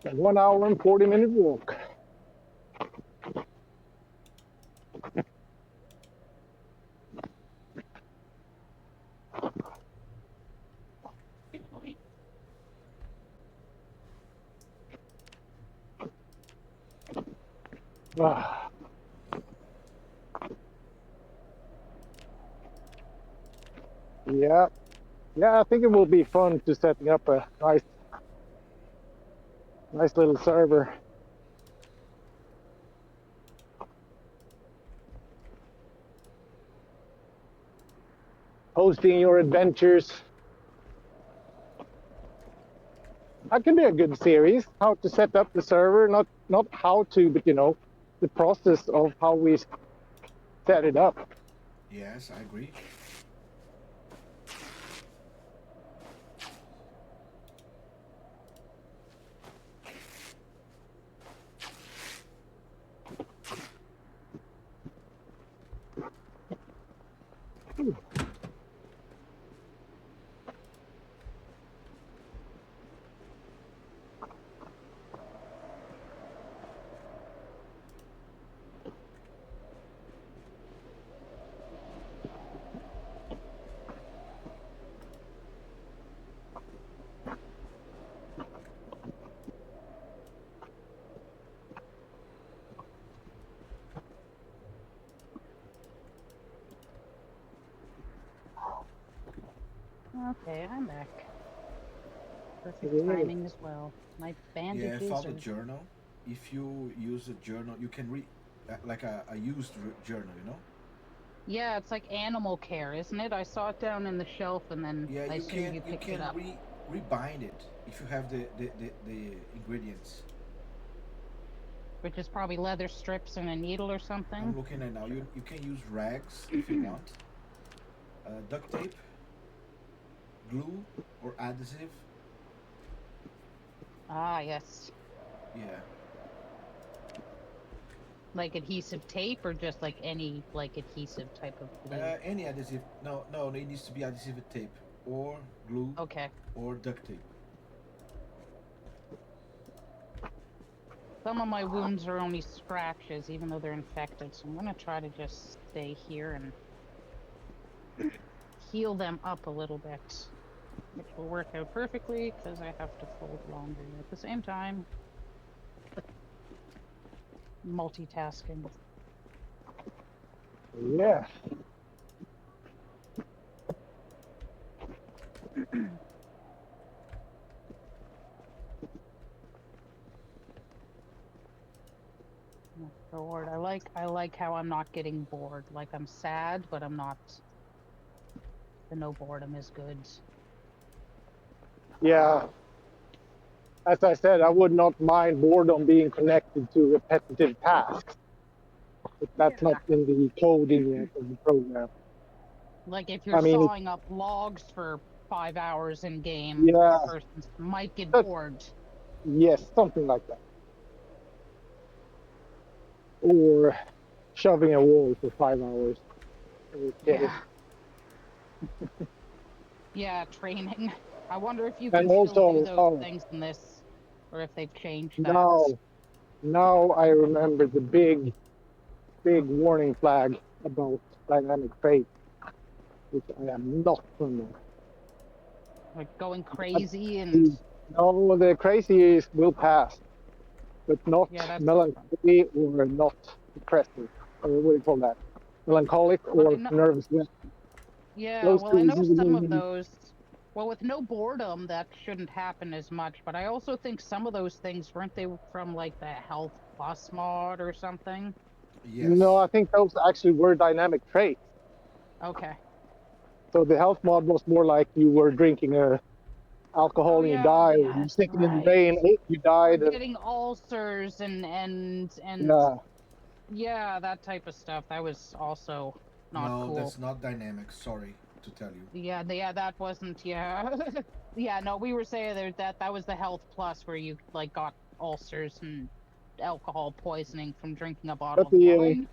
A 1 hour and 40-minute walk. Ah, yeah. Yeah, I think it will be fun to setting up a nice little server. Hosting your adventures. That can be a good series. How to set up the server, not how to, but the process of how we set it up. Yes, I agree. Okay, I'm back. Perfect Yeah. timing as well. My Yeah, I bandages found a are. journal. If you use a journal, you can read like a used journal, you know? Yeah, it's like animal care, isn't it? I saw it down in the shelf and then Yeah, I assumed you you picked it can up. rebind it if you have the ingredients. Which is probably leather strips and a needle or I'm something. looking at now. You can use rags if you want, duct tape, glue, or adhesive. Ah, yes. Yeah, Like adhesive tape or just like any like adhesive type of glue. any adhesive. No, no, it needs to be adhesive tape or glue Okay. or duct tape. Some of my wounds are only scratches, even though they're infected. So I'm gonna try to just stay here and heal them up a little bit, which will work out perfectly because I have to fold laundry at the same time. Multitasking. Yeah. bored. I like how I'm not getting bored. Like I'm sad, but I'm not. The no boredom is good. Yeah. As I said, I would not mind boredom being connected to repetitive tasks. But that's Yeah. not in the coding yet of the program. Like if you're I mean, sawing up logs for 5 hours in game, yeah, a person might get but bored. yes, something like that. Or shoving a wall for 5 hours. Okay. Yeah. Yeah, training. I wonder if you And can still do also, those oh, things in this, or if they've changed that. now, now I remember the big warning flag about dynamic fate, which I am not fond of. Like going But crazy and no, the crazy is will pass, but not yeah, that's no fun. melancholy or not depressive. Or what do you call that? Melancholic Well, I or know, nervous. yeah, Those well, I two know some of usually, those. Well, with no boredom, that shouldn't happen as much. But I also think some of those things weren't they from like the Health Plus mod or something? no, Yes. I think those actually were dynamic traits. Okay. So the health mod was more like you were drinking Oh alcohol and you yeah, died, or yeah, you that's stick it in the right. vein, you Or died, and getting ulcers and yeah, yeah, that type of stuff. That was also not No, cool. that's not dynamic. Sorry to tell you. Yeah, yeah, that wasn't. Yeah, yeah. No, we were saying there that was the Health Plus where you like got ulcers and alcohol poisoning from drinking a bottle but of the wine.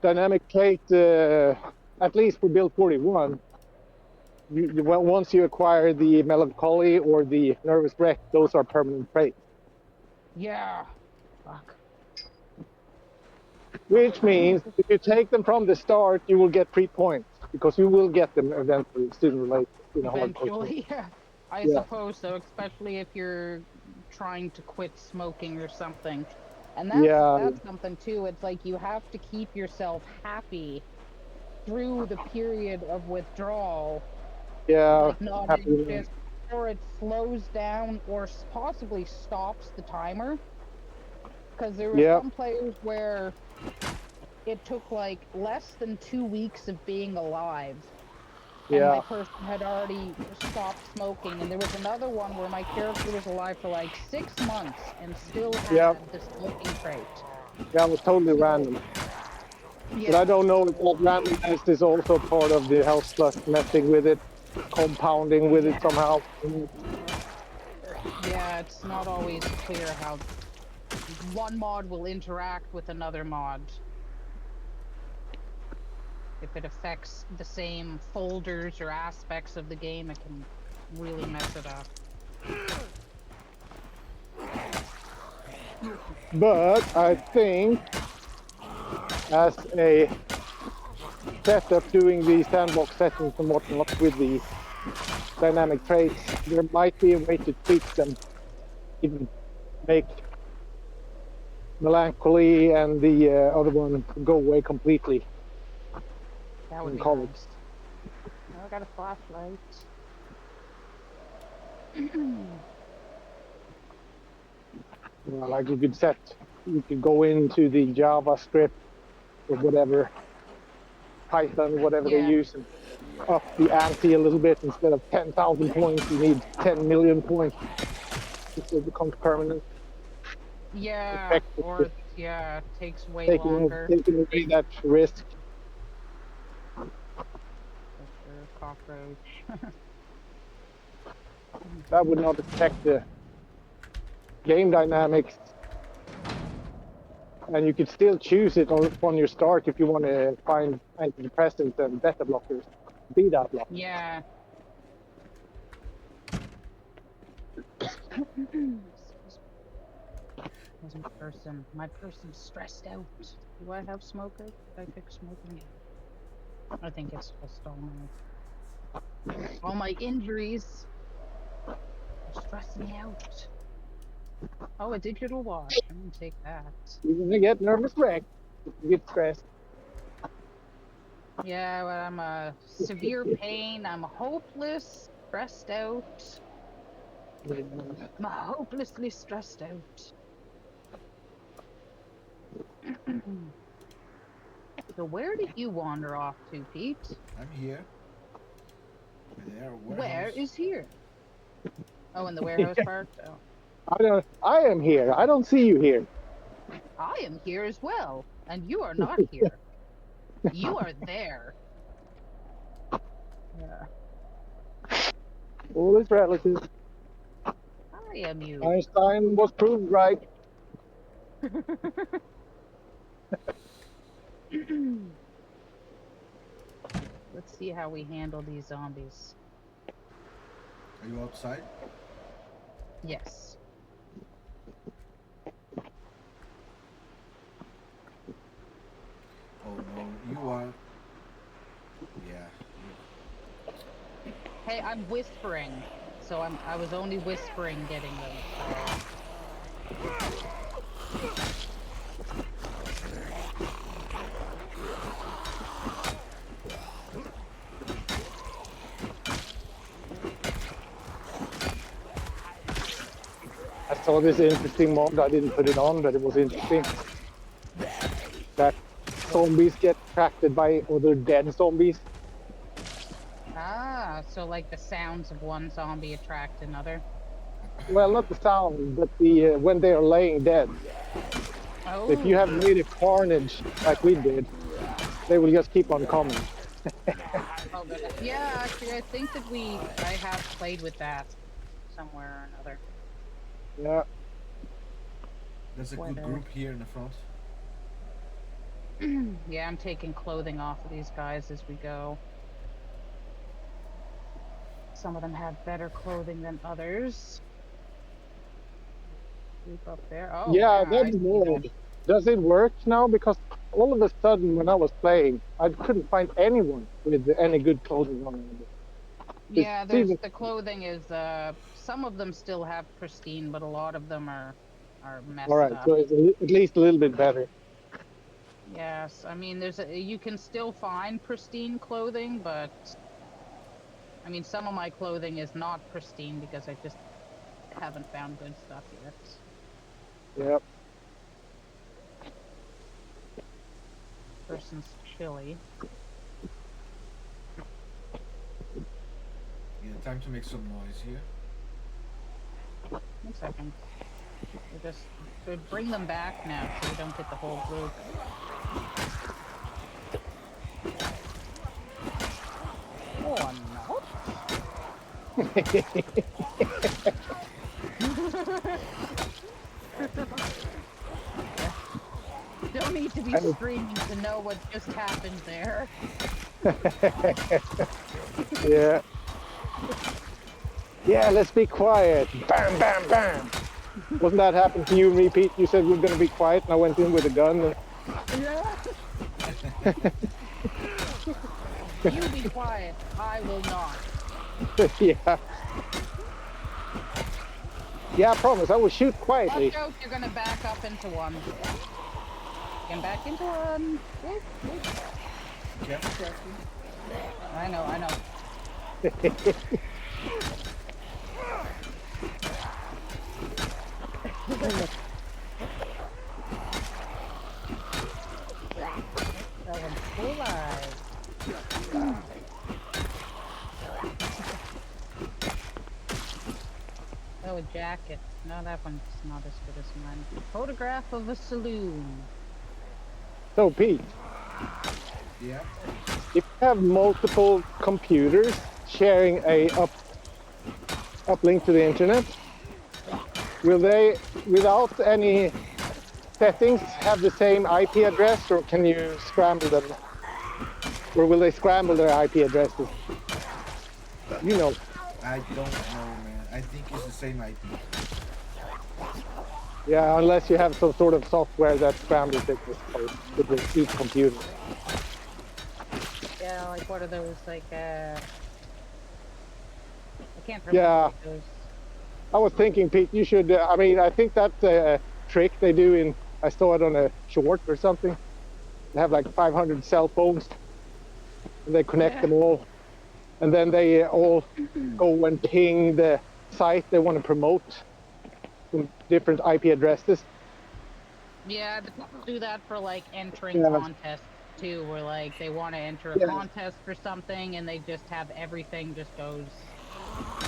dynamic trait, at least for build 41, well, once you acquire the melancholy or the nervous wreck, those are permanent traits. Yeah. Fuck. Which means if you take them from the start, you will get 3 points because you will get them eventually, sooner or later, in a hardcore game. Eventually, yeah. I Yeah, suppose so, especially if you're trying to quit smoking or something. And yeah, that's something too. It's like you have to keep yourself happy through the period of withdrawal, yeah. like not Happy with anxious, or it slows down or possibly stops the timer. Because there were yeah, some players where it took like less than 2 weeks of being alive and my yeah, person had already stopped smoking. And there was another one where my character was alive for like 6 months and still yeah. had the smoking trait. Yeah, it was totally So random. But I yeah, don't know if that randomness is also part of the health plus messing with it, compounding with it yeah, somehow. yeah. It's not always clear how one mod will interact with another mod. If it affects the same folders or aspects of the game, it can really mess it up. But I think as a setup doing the sandbox settings and whatnot with the dynamic traits, there might be a way to tweak them, even make melancholy and the other one go away completely That would in be college. nice. Oh, I got a flashlight. Like you could go into the JavaScript or whatever, Python, whatever they Yeah, use, and up the ante a little bit. Instead of 10,000 points, you need 10 million points before it becomes permanent. yeah, Effective, or just yeah, it takes way longer. taking away that risk. For sure, cockroach. That would not affect the game dynamics, and you could still choose it on your start if you want to find antidepressants and beta blockers, beta blockers. Yeah. As my person's stressed out. Do I have smoker? Did I pick smoking? I think it's just all my injuries are stressing me out. Oh, a digital watch. I'm gonna take that. You're gonna get nervous wreck, you get stressed. Yeah, but I'm a severe pain. I'm hopeless, stressed out. I'm hopelessly stressed out. So where did you wander off to, Pete? I'm here. There, Where warehouse. is here? Oh, in the warehouse part? Oh. I am here. I don't see you here. I am here as well, and you are not here. You are there. Yeah. All is relative. I am you. Einstein was proved right. Let's see how we handle these zombies. Are you outside? Yes. Oh no, you are. Yeah. Hey, I'm whispering, so I was only whispering getting them. So. I saw this interesting mod. I didn't put it on, but it was interesting. That zombies get attracted by other dead zombies. Ah, so like the sounds of one zombie attract another. Well, not the sound, but the when they are laying dead. Oh. If you have made a carnage like we did, they will just keep on coming. Oh goodness. Yeah, actually, I think that I have played with that somewhere or another. Yeah. There's a good group here in the front. Yeah, I'm taking clothing off of these guys as we go. Some of them have better clothing than others. Group up there. Oh, Yeah, yeah, that's weird. Does it work now? Because all of a sudden, when I was playing, I couldn't find anyone with any good clothing on. Yeah, the clothing is some of them still have pristine, but a lot of them are messed all right, up. so it's at least a little bit better. Yes, I mean you can still find pristine clothing, but I mean some of my clothing is not pristine because I just haven't found good stuff yet. Yep. Person's chilly. Yeah, time to make some noise here. 1 second. We'll bring them back now so we don't get the whole group. Oh no! Don't need to be screaming to know what just happened there. Yeah. Yeah, let's be quiet. Bam, bam, bam. Wasn't that happened to you, Repeat? You said we were going to be quiet, and I went in with a gun. Yeah. You be quiet. I will not. Yeah. Yeah, I promise. I will shoot quietly. Watch out, you're going to back up into one. Get back into one. Wait. Careful, Crafty. I know. That one's still alive. Oh, a jacket. No, that one's not as good as mine. Photograph of a saloon. So, Pete, Yeah. if you have multiple computers sharing a uplink to the internet, will they, without any settings, have the same IP address, or can you scramble them? Or will they scramble their IP addresses? You know. I don't know, man. I think it's the same IP. Yeah, unless you have some sort of software that scrambles it with each computer. Yeah, like what are those, like, I can't remember Yeah. those. I was thinking, Pete, you should, I mean, I think that's a trick they do in, I saw it on a short or something. They have like 500 cell phones, and they connect them all. And then they all go and ping the site they want to promote from different IP addresses. Yeah, the people do that for like entering Yeah, contests too, where like they want to enter a yeah. contest for something and they just have everything just goes.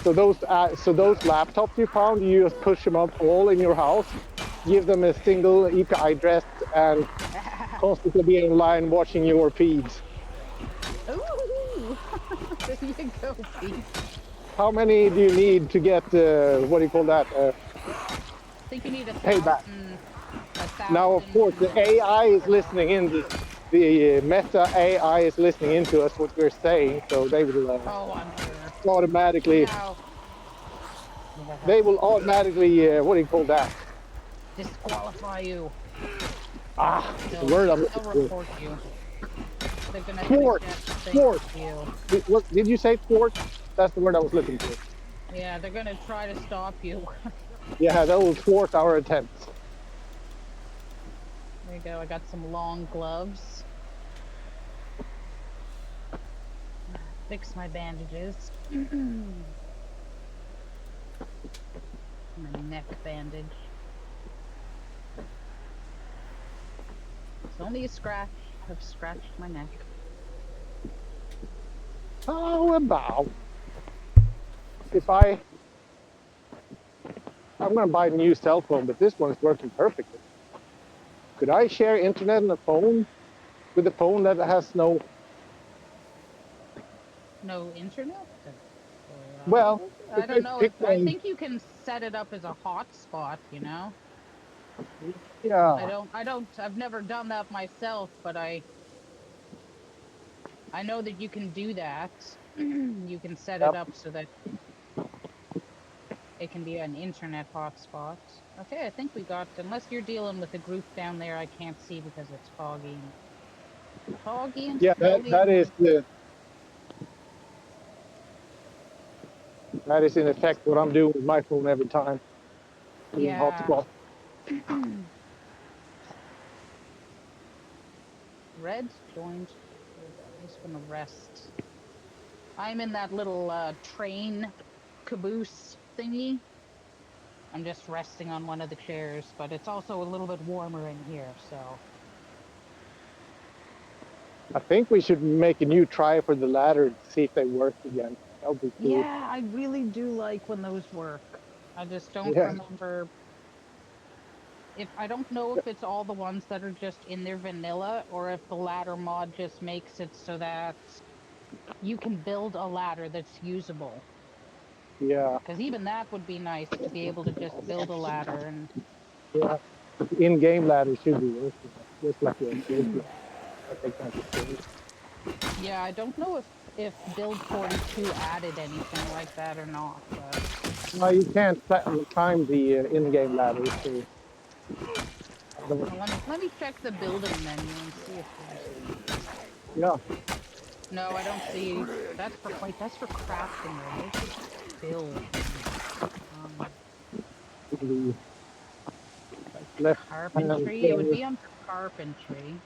So those laptops you found, you just push them up all in your house, give them a single EPI address, and constantly be online watching your feeds. Ooh, there you go, Pete. How many do you need to get what do you call that? I think you need Payback. a Now, of course, thousand. the AI is listening in. The Meta AI is listening into us what we're saying, so they will Oh, I'm sure. See automatically. how They will automatically. What do you call that? disqualify you. Ah, the They'll word I'm looking they'll for. report you. They're gonna Thwart. suggest things Thwart. to you. What did you say? Thwart. That's the word I was looking for. Yeah, they're gonna try to stop you. Yeah, that will thwart our attempts. There you go. I got some long gloves. Fix my bandages. My neck bandage. It's only a scratch. I've scratched my neck. How about if I'm going to buy a new cell phone, but this one is working perfectly. Could I share internet on the phone with a phone that has no? No internet? Well, I if I don't know if pick I one, think you can set it up as a hotspot, you know? yeah, I've never done that myself, but I know that you can do that. You can set it yep. up so that it can be an internet hotspot. Okay, I think we got, unless you're dealing with a group down there I can't see because it's foggy and Yeah, snowy and that is in effect what I'm doing with my phone every time. Being yeah. hotspot. Red's joined. There we go. I'm just gonna rest. I'm in that little train caboose thingy. I'm just resting on one of the chairs, but it's also a little bit warmer in here, so. I think we should make a new try for the ladder to see if they work again. That would be cool. Yeah, I really do like when those work. I just don't Yeah, remember if I don't know if it's all the ones that are just in their vanilla or if the ladder mod just makes it so that you can build a ladder that's usable. yeah, Because even that would be nice to be able to just build a ladder and yeah. In-game ladder should be working, just like the I think that's the thing. yeah, I don't know if build 42 added anything like that or not, but No, you can't climb the in-game ladder. So I don't, well, let me check the building menu and see if there's yeah, no, I don't see that's for crafting though. Where's the build? Um, the left hand carpentry. It would corner, be under carpentry.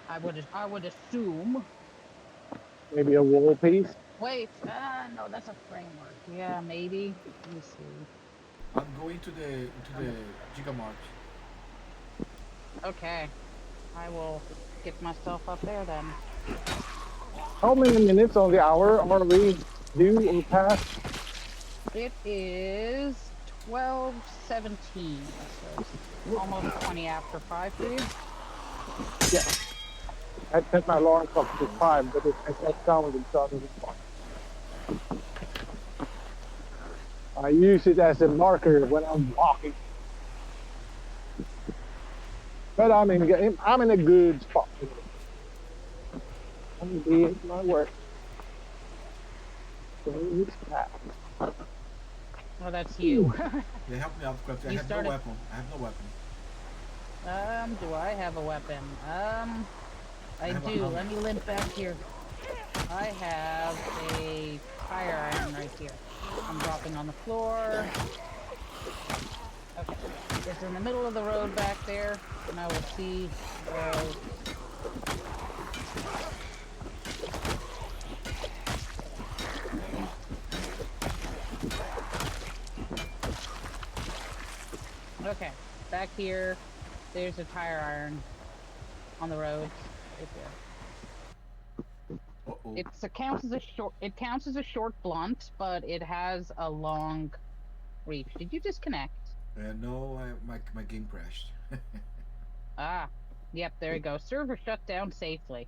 I would assume. maybe a wall piece. Wait, no, that's a framework. Yeah, maybe. Let me see. I'm going to the Gigamart. Okay, I will get myself up there then. How many minutes on the hour are we due or past? It is 12:17, so it's almost 20 after 5 for you. Yeah, I set my alarm clock to 5, but it sounded suddenly. I use it as a marker when I'm walking. But I'm in a good spot. I'm doing my work. So it's that. Well, that's you. Yeah, help me out, Crafty. I You have no started. weapon. I have no weapon. Do I have a weapon? I I have a do. helmet. Let me limp back here. I have a tire iron right here. I'm dropping on the floor. Okay. It's in the middle of the road back there, and I will see where. Okay. Back here, there's a tire iron on the road. Right there. Uh-oh. It counts as a short. It counts as a short blunt, but it has a long reach. Did you disconnect? No, my game crashed. Ah, yep. There you go. Server shut down safely.